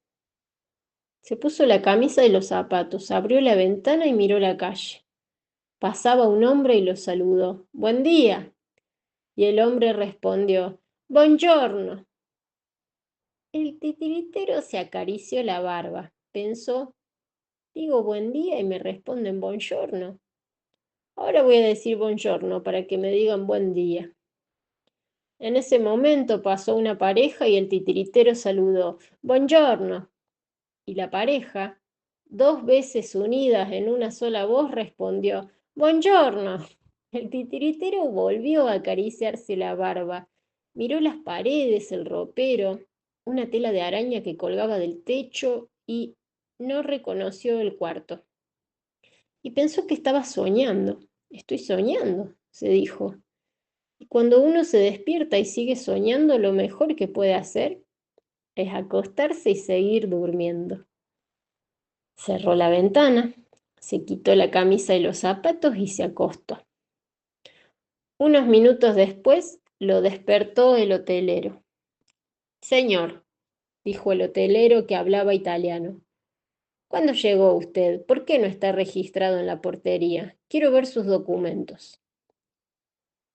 Se puso la camisa y los zapatos, abrió la ventana y miró la calle. Pasaba un hombre y lo saludó. «Buen día». Y el hombre respondió: «Buongiorno». El titiritero se acarició la barba. Pensó: digo buen día y me responden buongiorno. Ahora voy a decir buongiorno para que me digan buen día. En ese momento pasó una pareja y el titiritero saludó, «Buongiorno». Y la pareja, dos veces unidas en una sola voz, respondió, «Buongiorno». El titiritero volvió a acariciarse la barba, miró las paredes, el ropero, una tela de araña que colgaba del techo y no reconoció el cuarto. Y pensó que estaba soñando. «Estoy soñando», se dijo. Y cuando uno se despierta y sigue soñando, lo mejor que puede hacer es acostarse y seguir durmiendo. Cerró la ventana, se quitó la camisa y los zapatos y se acostó. Unos minutos después lo despertó el hotelero. «Señor», dijo el hotelero que hablaba italiano, «¿cuándo llegó usted? ¿Por qué no está registrado en la portería? Quiero ver sus documentos».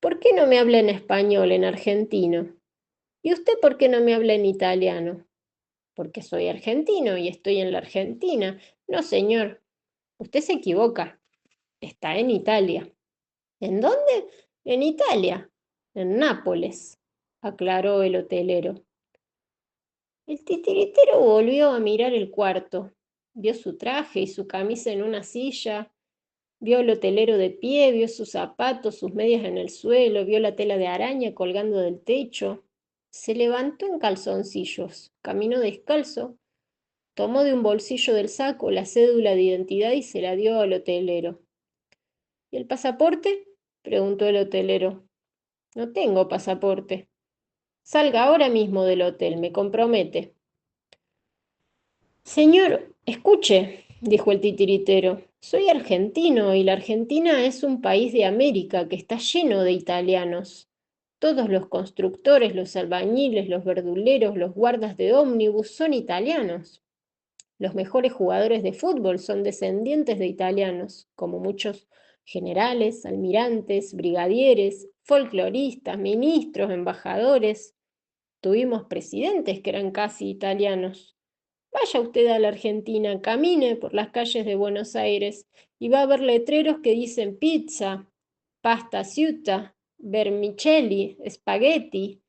«¿Por qué no me habla en español, en argentino? ¿Y usted por qué no me habla en italiano?» «Porque soy argentino y estoy en la Argentina». «No, señor, usted se equivoca. Está en Italia». «¿En dónde?» «En Italia, en Nápoles», aclaró el hotelero. El titiritero volvió a mirar el cuarto. Vio su traje y su camisa en una silla, vio al hotelero de pie, vio sus zapatos, sus medias en el suelo, vio la tela de araña colgando del techo. Se levantó en calzoncillos, caminó descalzo, tomó de un bolsillo del saco la cédula de identidad y se la dio al hotelero. ¿Y el pasaporte?, preguntó el hotelero. «No tengo pasaporte». «Salga ahora mismo del hotel, me compromete». «Señor, escuche», dijo el titiritero, «soy argentino y la Argentina es un país de América que está lleno de italianos. Todos los constructores, los albañiles, los verduleros, los guardas de ómnibus son italianos. Los mejores jugadores de fútbol son descendientes de italianos, como muchos generales, almirantes, brigadieres, folcloristas, ministros, embajadores. Tuvimos presidentes que eran casi italianos. Vaya usted a la Argentina, camine por las calles de Buenos Aires y va a ver letreros que dicen pizza, pasta asciutta, vermicelli, spaghetti.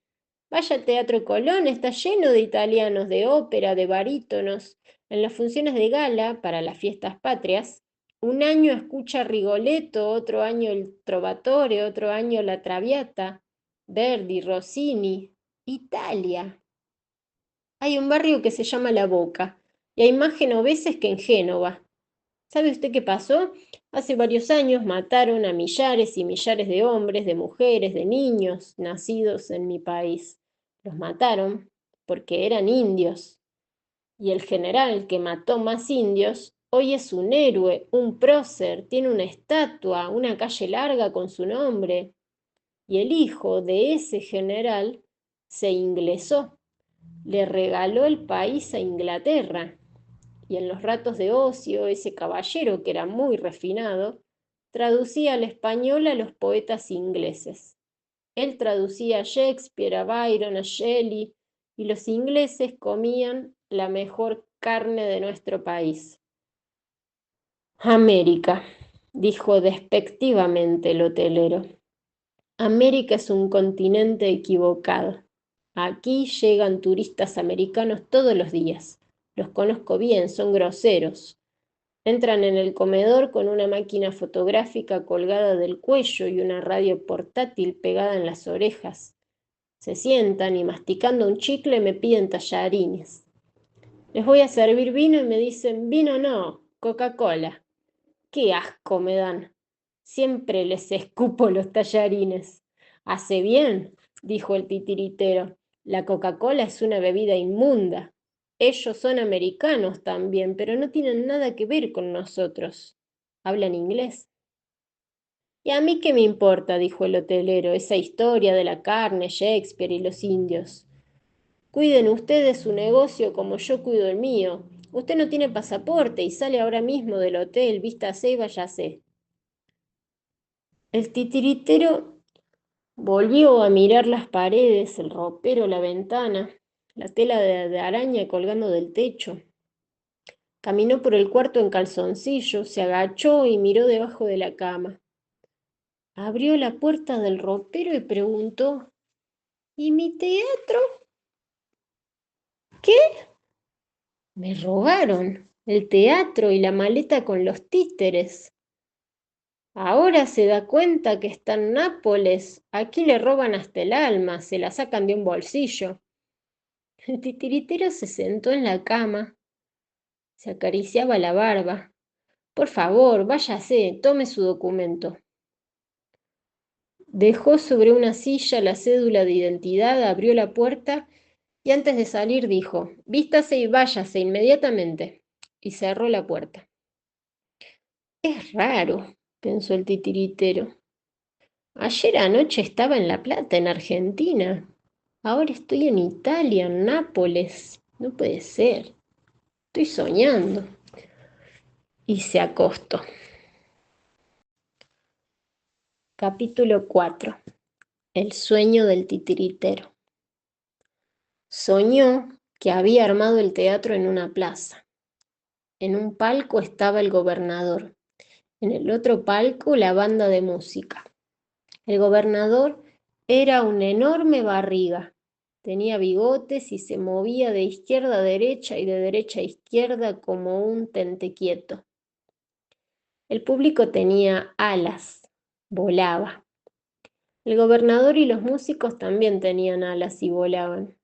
Vaya al Teatro Colón, está lleno de italianos, de ópera, de barítonos. En las funciones de gala, para las fiestas patrias, un año escucha Rigoletto, otro año el Trovatore, otro año la Traviata, Verdi, Rossini. Italia. Hay un barrio que se llama La Boca y hay más genoveses que en Génova. ¿Sabe usted qué pasó? Hace varios años mataron a millares y millares de hombres, de mujeres, de niños nacidos en mi país. Los mataron porque eran indios. Y el general que mató más indios hoy es un héroe, un prócer, tiene una estatua, una calle larga con su nombre. Y el hijo de ese general se inglesó, le regaló el país a Inglaterra. Y en los ratos de ocio, ese caballero, que era muy refinado, traducía al español a los poetas ingleses. Él traducía a Shakespeare, a Byron, a Shelley, y los ingleses comían la mejor carne de nuestro país. «América», dijo despectivamente el hotelero. «América es un continente equivocado. Aquí llegan turistas americanos todos los días. Los conozco bien, son groseros. Entran en el comedor con una máquina fotográfica colgada del cuello y una radio portátil pegada en las orejas. Se sientan y masticando un chicle me piden tallarines. Les voy a servir vino y me dicen, vino no, Coca-Cola. ¡Qué asco me dan! Siempre les escupo los tallarines. «Hace bien», dijo el titiritero. «La Coca-Cola es una bebida inmunda. Ellos son americanos también, pero no tienen nada que ver con nosotros. Hablan inglés». «¿Y a mí qué me importa?», dijo el hotelero, «esa historia de la carne, Shakespeare y los indios. Cuiden ustedes su negocio como yo cuido el mío. Usted no tiene pasaporte y sale ahora mismo del hotel, vístase y váyase». El titiritero volvió a mirar las paredes, el ropero, la ventana, la tela de araña colgando del techo. Caminó por el cuarto en calzoncillos, se agachó y miró debajo de la cama. Abrió la puerta del ropero y preguntó, ¿Y mi teatro? ¿Qué? Me robaron el teatro y la maleta con los títeres. Ahora se da cuenta que está en Nápoles. Aquí le roban hasta el alma, se la sacan de un bolsillo. El titiritero se sentó en la cama, se acariciaba la barba. Por favor, váyase, tome su documento. Dejó sobre una silla la cédula de identidad, abrió la puerta y antes de salir dijo: vístase y váyase inmediatamente. Y cerró la puerta. Es raro, pensó el titiritero. Ayer anoche estaba en La Plata, en Argentina. Ahora estoy en Italia, en Nápoles. No puede ser. Estoy soñando. Y se acostó. Capítulo 4. El sueño del titiritero. Soñó que había armado el teatro en una plaza. En un palco estaba el gobernador. En el otro palco la banda de música. El gobernador era una enorme barriga. Tenía bigotes y se movía de izquierda a derecha y de derecha a izquierda como un tentequieto. El público tenía alas, volaba. El gobernador y los músicos también tenían alas y volaban.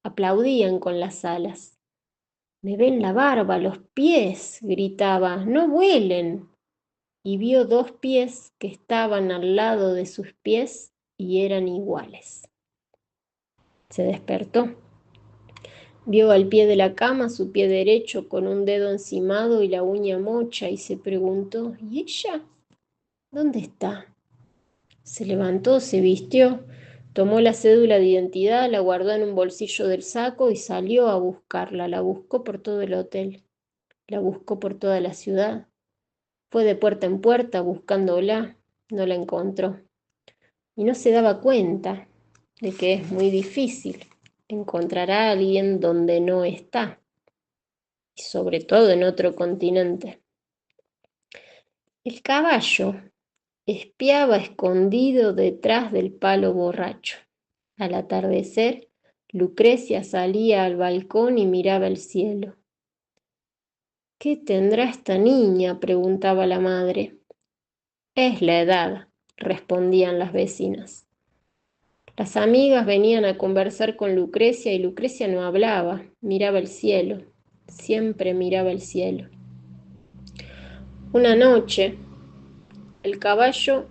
Aplaudían con las alas. Me ven la barba, los pies, gritaba, no vuelen. Y vio dos pies que estaban al lado de sus pies y eran iguales. Se despertó. Vio al pie de la cama su pie derecho con un dedo encimado y la uña mocha y se preguntó: ¿y ella? ¿Dónde está? Se levantó, se vistió, tomó la cédula de identidad, la guardó en un bolsillo del saco y salió a buscarla. La buscó por todo el hotel, la buscó por toda la ciudad. Fue de puerta en puerta buscándola, no la encontró. Y no se daba cuenta de que es muy difícil encontrar a alguien donde no está, y sobre todo en otro continente. El caballo espiaba escondido detrás del palo borracho. Al atardecer, Lucrecia salía al balcón y miraba el cielo. ¿Qué tendrá esta niña?, preguntaba la madre. Es la edad, respondían las vecinas. Las amigas venían a conversar con Lucrecia y Lucrecia no hablaba, miraba el cielo, siempre miraba el cielo. Una noche, el caballo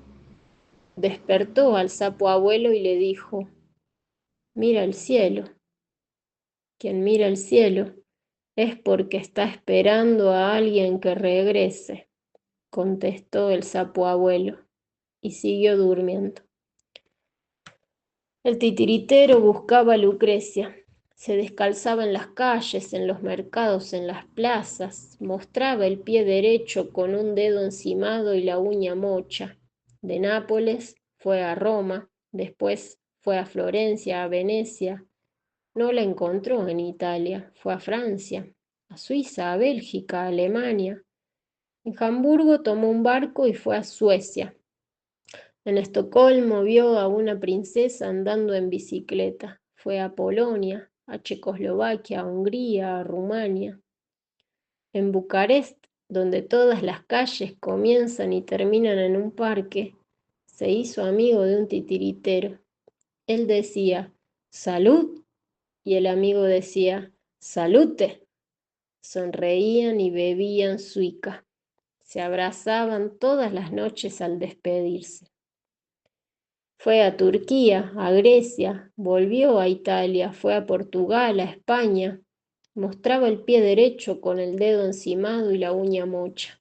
despertó al sapo abuelo y le dijo: mira el cielo. Quien mira el cielo es porque está esperando a alguien que regrese, contestó el sapo abuelo y siguió durmiendo. El titiritero buscaba a Lucrecia. Se descalzaba en las calles, en los mercados, en las plazas, mostraba el pie derecho con un dedo encimado y la uña mocha. De Nápoles fue a Roma, después fue a Florencia, a Venecia. No la encontró en Italia, fue a Francia, a Suiza, a Bélgica, a Alemania. En Hamburgo tomó un barco y fue a Suecia. En Estocolmo vio a una princesa andando en bicicleta. Fue a Polonia, a Checoslovaquia, a Hungría, a Rumania. En Bucarest, donde todas las calles comienzan y terminan en un parque, se hizo amigo de un titiritero. Él decía: «Salud», y el amigo decía: «Salute». Sonreían y bebían suica. Se abrazaban todas las noches al despedirse. Fue a Turquía, a Grecia, volvió a Italia, fue a Portugal, a España. Mostraba el pie derecho con el dedo encimado y la uña mocha.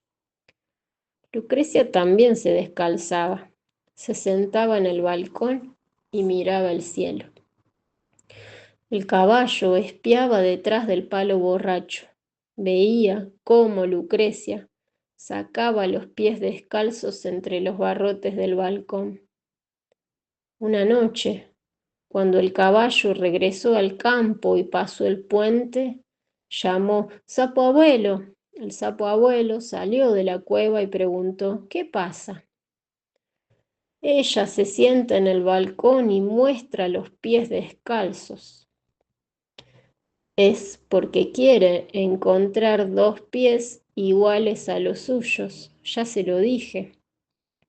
Lucrecia también se descalzaba. Se sentaba en el balcón y miraba el cielo. El caballo espiaba detrás del palo borracho. Veía cómo Lucrecia sacaba los pies descalzos entre los barrotes del balcón. Una noche, cuando el caballo regresó al campo y pasó el puente, llamó: «Sapo abuelo». El sapo abuelo salió de la cueva y preguntó: «¿Qué pasa?». Ella se sienta en el balcón y muestra los pies descalzos. Es porque quiere encontrar dos pies iguales a los suyos. Ya se lo dije.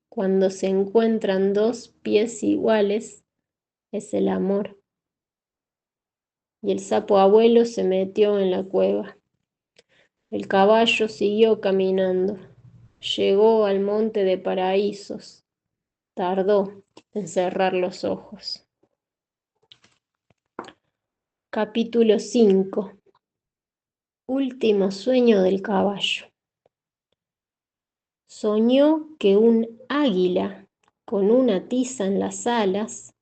Cuando se encuentran dos pies iguales, es el amor. Y el sapo abuelo se metió en la cueva. El caballo siguió caminando. Llegó al monte de Paraísos. Tardó en cerrar los ojos. Capítulo 5. Último sueño del caballo. Soñó que un águila con una tiza en las alas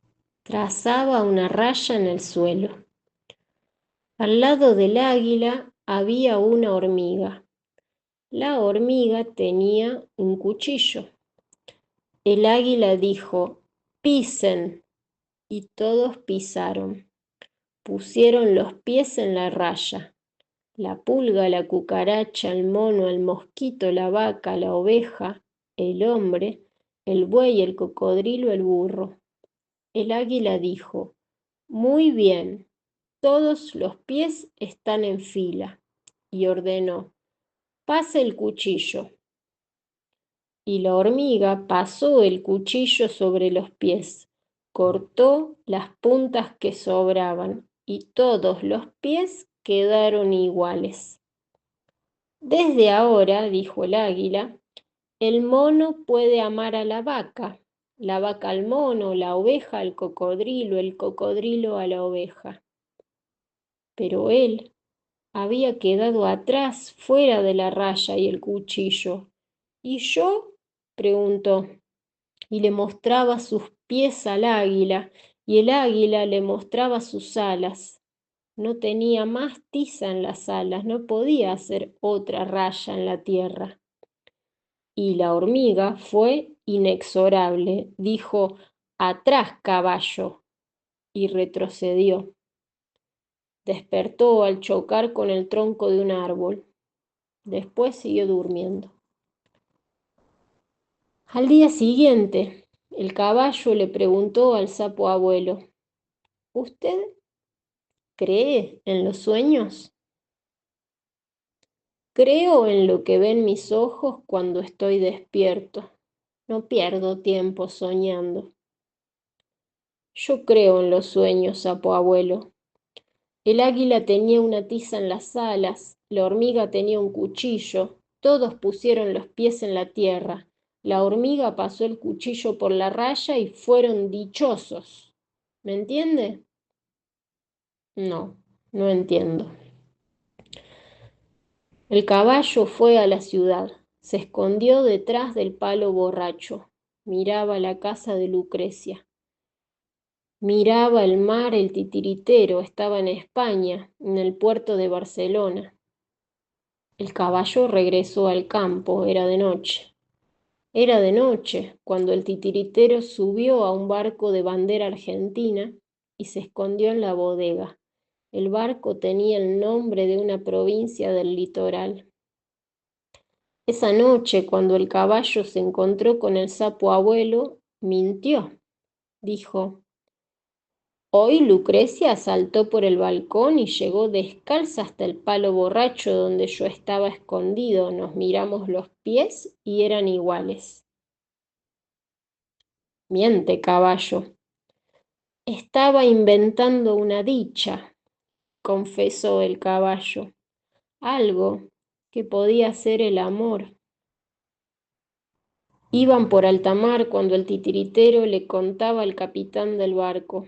trazaba una raya en el suelo. Al lado del águila había una hormiga. La hormiga tenía un cuchillo. El águila dijo: «Pisen», y todos pisaron. Pusieron los pies en la raya. La pulga, la cucaracha, el mono, el mosquito, la vaca, la oveja, el hombre, el buey, el cocodrilo, el burro. El águila dijo: «Muy bien, todos los pies están en fila», y ordenó: «Pase el cuchillo». Y la hormiga pasó el cuchillo sobre los pies, cortó las puntas que sobraban, y todos los pies quedaron iguales. «Desde ahora», dijo el águila, «el mono puede amar a la vaca al mono, la oveja al cocodrilo, el cocodrilo a la oveja». Pero él había quedado atrás, fuera de la raya y el cuchillo. «¿Y yo?», preguntó, y le mostraba sus pies al águila, y el águila le mostraba sus alas. No tenía más tiza en las alas, no podía hacer otra raya en la tierra. Y la hormiga fue inexorable, dijo: «Atrás, caballo», y retrocedió. Despertó al chocar con el tronco de un árbol. Después siguió durmiendo. Al día siguiente, el caballo le preguntó al sapo abuelo: «¿Usted cree en los sueños?». «Creo en lo que ven mis ojos cuando estoy despierto. No pierdo tiempo soñando». «Yo creo en los sueños, sapo abuelo. El águila tenía una tiza en las alas, la hormiga tenía un cuchillo, todos pusieron los pies en la tierra, la hormiga pasó el cuchillo por la raya y fueron dichosos. ¿Me entiende?». «No, no entiendo». El caballo fue a la ciudad, se escondió detrás del palo borracho, miraba la casa de Lucrecia. Miraba el mar, el titiritero, estaba en España, en el puerto de Barcelona. El caballo regresó al campo, era de noche. Era de noche cuando el titiritero subió a un barco de bandera argentina y se escondió en la bodega. El barco tenía el nombre de una provincia del litoral. Esa noche, cuando el caballo se encontró con el sapo abuelo, mintió. Dijo: «Hoy Lucrecia saltó por el balcón y llegó descalza hasta el palo borracho donde yo estaba escondido. Nos miramos los pies y eran iguales». «Miente, caballo». «Estaba inventando una dicha», confesó el caballo, «algo que podía ser el amor». Iban por alta mar cuando el titiritero le contaba al capitán del barco.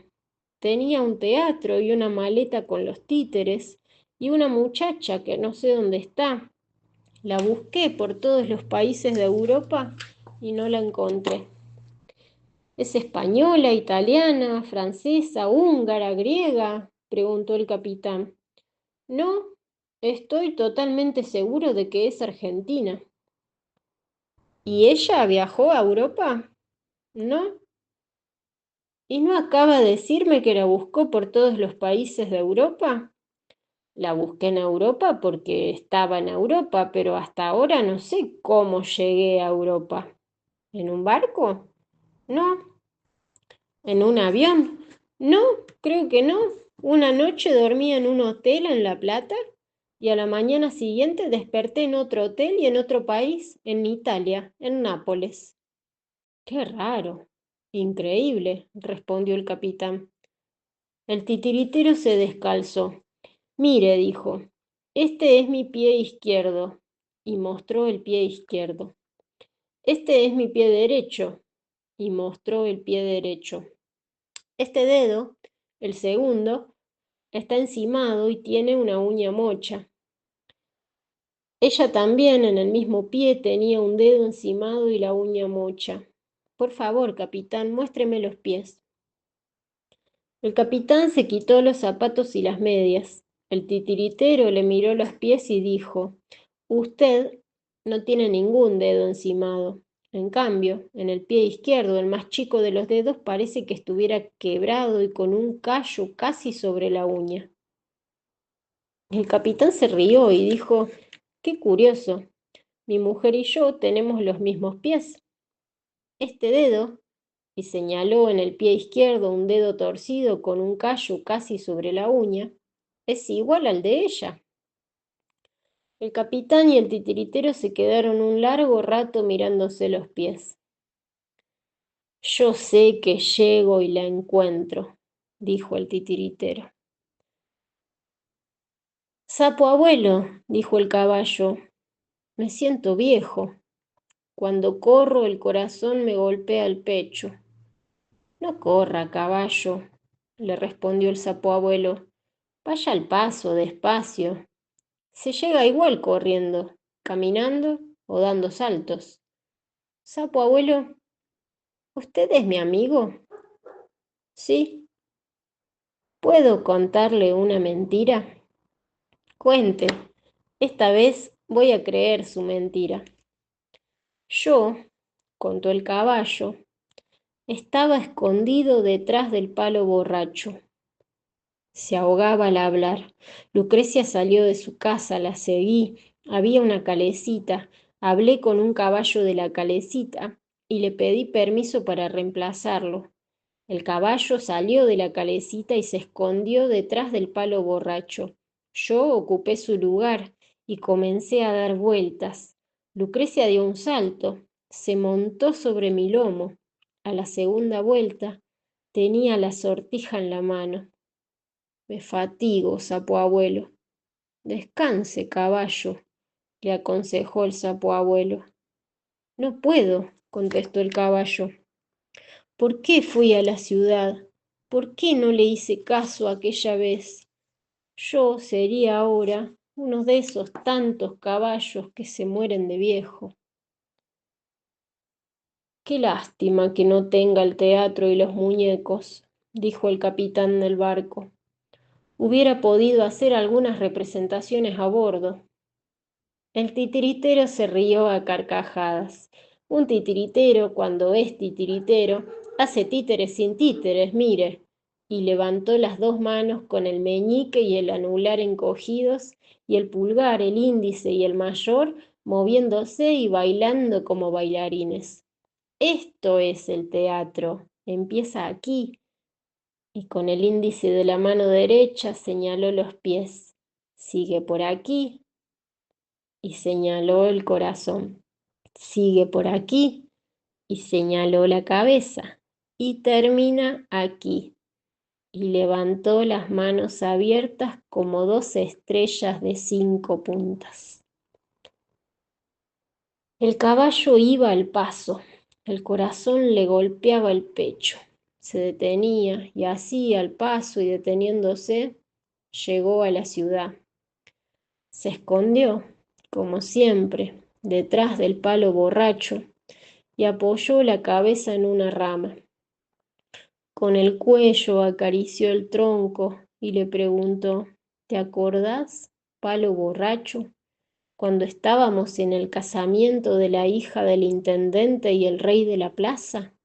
Tenía un teatro y una maleta con los títeres y una muchacha que no sé dónde está. La busqué por todos los países de Europa y no la encontré. ¿Es española, italiana, francesa, húngara, griega?, preguntó el capitán. «No, estoy totalmente seguro de que es argentina». «¿Y ella viajó a Europa?». «No». «¿Y no acaba de decirme que la buscó por todos los países de Europa?». «La busqué en Europa porque estaba en Europa, pero hasta ahora no sé cómo llegué a Europa». «¿En un barco?». No. ¿En un avión? No, creo que no. Una noche dormí en un hotel en La Plata y a la mañana siguiente desperté en otro hotel y en otro país, en Italia, en Nápoles. Qué raro. Increíble, respondió el capitán. El titiritero se descalzó. Mire, dijo, este es mi pie izquierdo, y mostró el pie izquierdo. Este es mi pie derecho, y mostró el pie derecho. Este dedo, el segundo, está encimado y tiene una uña mocha. Ella también en el mismo pie tenía un dedo encimado y la uña mocha. Por favor, capitán, muéstreme los pies. El capitán se quitó los zapatos y las medias. El titiritero le miró los pies y dijo, Usted no tiene ningún dedo encimado. En cambio, en el pie izquierdo, el más chico de los dedos, parece que estuviera quebrado y con un callo casi sobre la uña. El capitán se rió y dijo, qué curioso, mi mujer y yo tenemos los mismos pies. Este dedo, y señaló en el pie izquierdo un dedo torcido con un callo casi sobre la uña, es igual al de ella. El capitán y el titiritero se quedaron un largo rato mirándose los pies. Yo sé que llego y la encuentro, dijo el titiritero. Sapo abuelo, dijo el caballo, me siento viejo. Cuando corro el corazón me golpea el pecho. No corra, caballo, le respondió el sapo abuelo. Vaya al paso, despacio. Se llega igual corriendo, caminando o dando saltos. Sapo abuelo, ¿usted es mi amigo? Sí. ¿Puedo contarle una mentira? Cuente. Esta vez voy a creer su mentira. Yo, contó el caballo, estaba escondido detrás del palo borracho. Se ahogaba al hablar. Lucrecia salió de su casa, la seguí. Había una calecita. Hablé con un caballo de la calecita y le pedí permiso para reemplazarlo. El caballo salió de la calecita y se escondió detrás del palo borracho. Yo ocupé su lugar y comencé a dar vueltas. Lucrecia dio un salto, se montó sobre mi lomo. A la segunda vuelta tenía la sortija en la mano. Me fatigo, sapo abuelo. Descanse, caballo, le aconsejó el sapo abuelo. No puedo, contestó el caballo. ¿Por qué fui a la ciudad? ¿Por qué no le hice caso aquella vez? Yo sería ahora uno de esos tantos caballos que se mueren de viejo. Qué lástima que no tenga el teatro y los muñecos, dijo el capitán del barco. Hubiera podido hacer algunas representaciones a bordo. El titiritero se rió a carcajadas. Un titiritero, cuando es titiritero, hace títeres sin títeres, mire. Y levantó las dos manos con el meñique y el anular encogidos, y el pulgar, el índice y el mayor moviéndose y bailando como bailarines. Esto es el teatro. Empieza aquí. Y con el índice de la mano derecha señaló los pies. Sigue por aquí y señaló el corazón. Sigue por aquí y señaló la cabeza. Y termina aquí. Y levantó las manos abiertas como dos estrellas de 5 puntas. El caballo iba al paso. El corazón le golpeaba el pecho. Se detenía y así al paso y deteniéndose, llegó a la ciudad. Se escondió, como siempre, detrás del palo borracho y apoyó la cabeza en una rama. Con el cuello acarició el tronco y le preguntó, ¿te acordás, palo borracho, cuando estábamos en el casamiento de la hija del intendente y el rey de la plaza?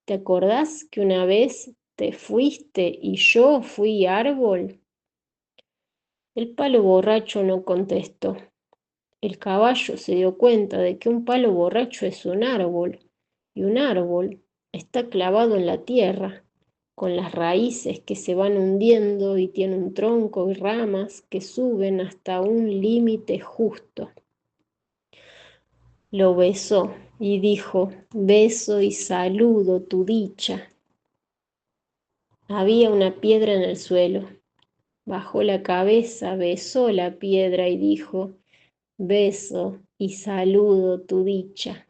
¿Te acordás que una vez te fuiste y yo fui árbol? El palo borracho no contestó. El caballo se dio cuenta de que un palo borracho es un árbol, y un árbol está clavado en la tierra, con las raíces que se van hundiendo y tiene un tronco y ramas que suben hasta un límite justo. Lo besó y dijo: beso y saludo tu dicha. Había una piedra en el suelo. Bajó la cabeza, besó la piedra y dijo: beso y saludo tu dicha.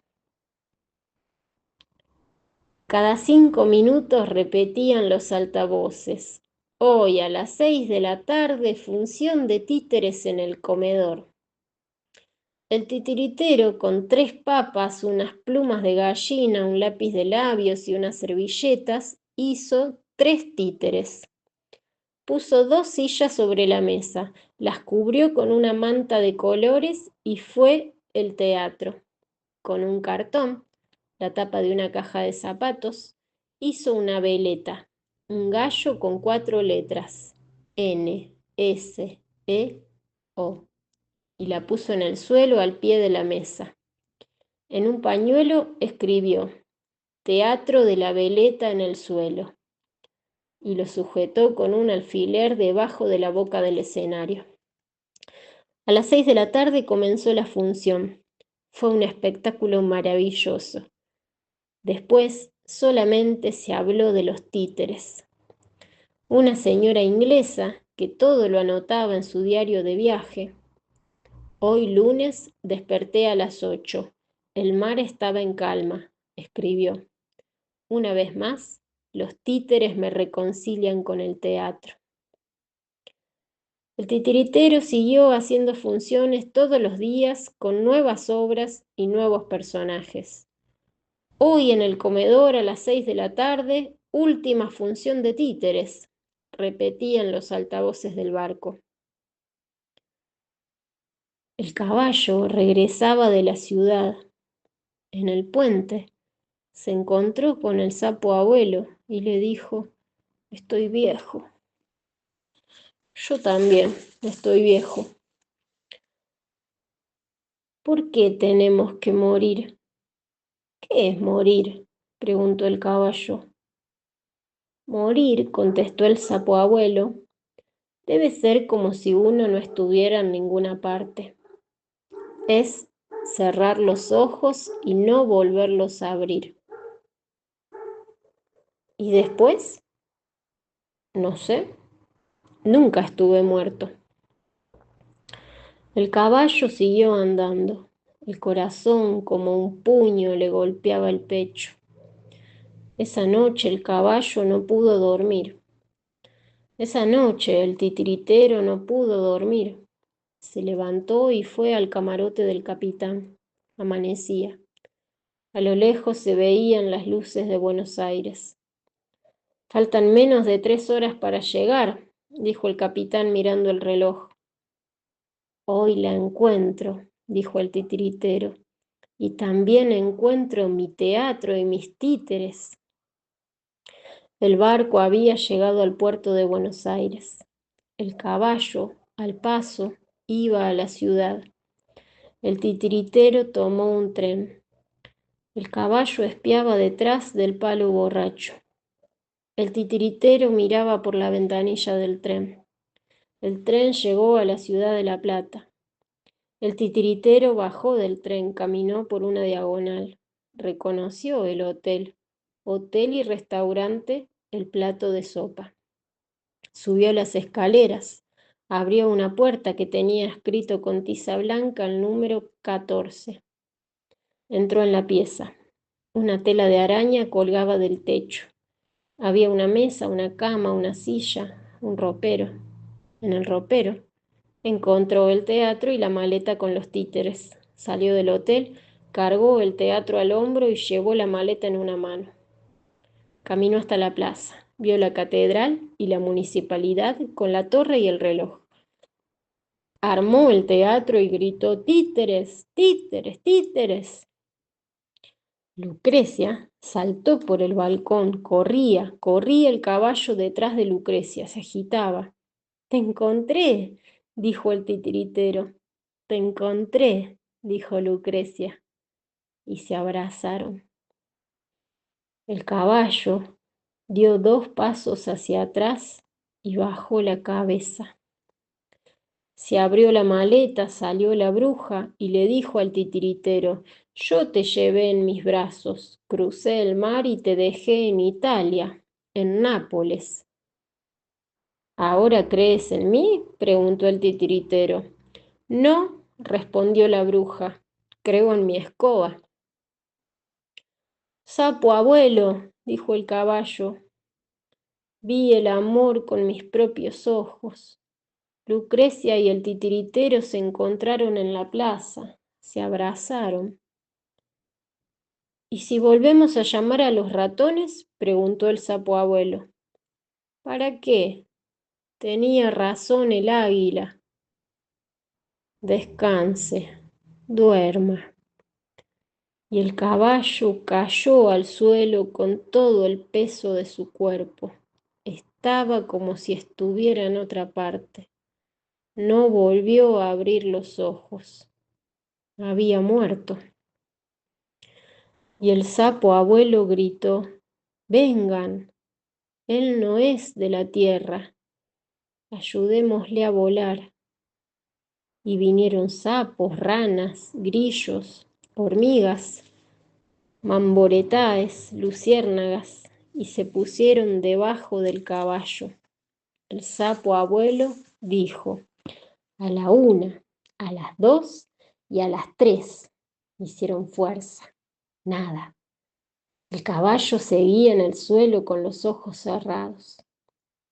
Cada 5 minutos repetían los altavoces: hoy a las 6 de la tarde, función de títeres en el comedor. El titiritero, con 3 papas, unas plumas de gallina, un lápiz de labios y unas servilletas, hizo 3 títeres. Puso 2 sillas sobre la mesa, las cubrió con una manta de colores y fue el teatro. Con un cartón, la tapa de una caja de zapatos, hizo una veleta, un gallo con 4 letras, N, S, E, O, y la puso en el suelo al pie de la mesa. En un pañuelo escribió: Teatro de la veleta en el suelo, y lo sujetó con un alfiler debajo de la boca del escenario. A las 6 de la tarde comenzó la función. Fue un espectáculo maravilloso. Después solamente se habló de los títeres. Una señora inglesa, que todo lo anotaba en su diario de viaje: hoy lunes desperté a las 8. El mar estaba en calma, escribió. Una vez más, los títeres me reconcilian con el teatro. El titiritero siguió haciendo funciones todos los días con nuevas obras y nuevos personajes. Hoy en el comedor a las 6 de la tarde, última función de títeres, repetían los altavoces del barco. El caballo regresaba de la ciudad. En el puente se encontró con el sapo abuelo y le dijo: estoy viejo. Yo también estoy viejo. ¿Por qué tenemos que morir? ¿Qué es morir?, preguntó el caballo. Morir, contestó el sapo abuelo, debe ser como si uno no estuviera en ninguna parte. Es cerrar los ojos y no volverlos a abrir. ¿Y después? No sé. Nunca estuve muerto. El caballo siguió andando. El corazón, como un puño, le golpeaba el pecho. Esa noche el caballo no pudo dormir. Esa noche el titiritero no pudo dormir. Se levantó y fue al camarote del capitán. Amanecía. A lo lejos se veían las luces de Buenos Aires. Faltan menos de 3 horas para llegar, dijo el capitán mirando el reloj. Hoy la encuentro, dijo el titiritero, y también encuentro mi teatro y mis títeres. El barco había llegado al puerto de Buenos Aires. El caballo, al paso, iba a la ciudad. El titiritero tomó un tren. El caballo espiaba detrás del palo borracho. El titiritero miraba por la ventanilla del tren. El tren llegó a la ciudad de La Plata. El titiritero bajó del tren, caminó por una diagonal. Reconoció el hotel. Hotel y restaurante El Plato de Sopa. Subió las escaleras. Abrió una puerta que tenía escrito con tiza blanca el número 14. Entró en la pieza. Una tela de araña colgaba del techo. Había una mesa, una cama, una silla, un ropero. En el ropero encontró el teatro y la maleta con los títeres. Salió del hotel, cargó el teatro al hombro y llevó la maleta en una mano. Caminó hasta la plaza. Vio la catedral y la municipalidad con la torre y el reloj. Armó el teatro y gritó: títeres, títeres, títeres. Lucrecia saltó por el balcón, corría el caballo detrás de Lucrecia, se agitaba. Te encontré, dijo el titiritero. Te encontré, dijo Lucrecia, y se abrazaron. El caballo dio 2 pasos hacia atrás y bajó la cabeza. Se abrió la maleta, salió la bruja y le dijo al titiritero: yo te llevé en mis brazos, crucé el mar y te dejé en Italia, en Nápoles. ¿Ahora crees en mí?, preguntó el titiritero. No, respondió la bruja, creo en mi escoba. Sapo abuelo, dijo el caballo, vi el amor con mis propios ojos. Lucrecia y el titiritero se encontraron en la plaza, se abrazaron. ¿Y si volvemos a llamar a los ratones?, preguntó el sapo abuelo. ¿Para qué? Tenía razón el águila. Descanse, duerma. Y el caballo cayó al suelo con todo el peso de su cuerpo. Estaba como si estuviera en otra parte. No volvió a abrir los ojos. Había muerto. Y el sapo abuelo gritó: vengan, él no es de la tierra, ayudémosle a volar. Y vinieron sapos, ranas, grillos, hormigas, mamboretaes, luciérnagas, y se pusieron debajo del caballo. El sapo abuelo dijo: a la 1, a las 2 y a las 3. Hicieron fuerza. Nada. El caballo seguía en el suelo con los ojos cerrados.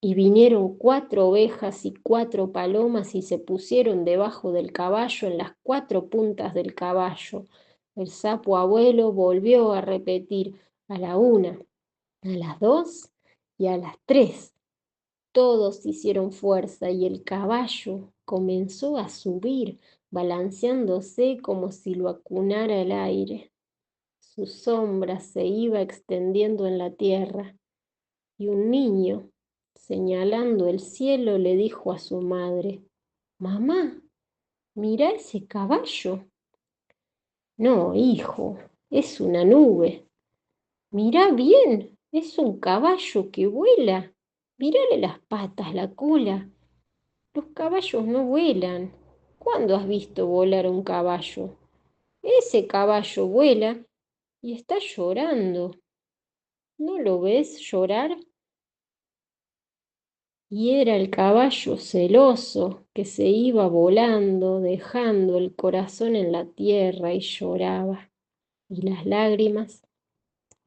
Y vinieron 4 ovejas y 4 palomas y se pusieron debajo del caballo en las 4 puntas del caballo. El sapo abuelo volvió a repetir: a la 1, a las 2 y a las 3. Todos hicieron fuerza y el caballo comenzó a subir, balanceándose como si lo acunara el aire. Su sombra se iba extendiendo en la tierra y un niño, señalando el cielo, le dijo a su madre: mamá, mira ese caballo. No, hijo, es una nube. Mirá bien, es un caballo que vuela. Mírale las patas, la cola. Los caballos no vuelan. ¿Cuándo has visto volar un caballo? Ese caballo vuela y está llorando. ¿No lo ves llorar? Y era el caballo celoso que se iba volando, dejando el corazón en la tierra, y lloraba. Y las lágrimas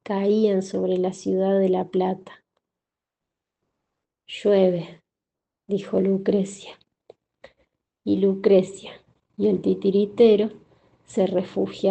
caían sobre la ciudad de La Plata. Llueve, dijo Lucrecia. Y Lucrecia y el titiritero se refugiaron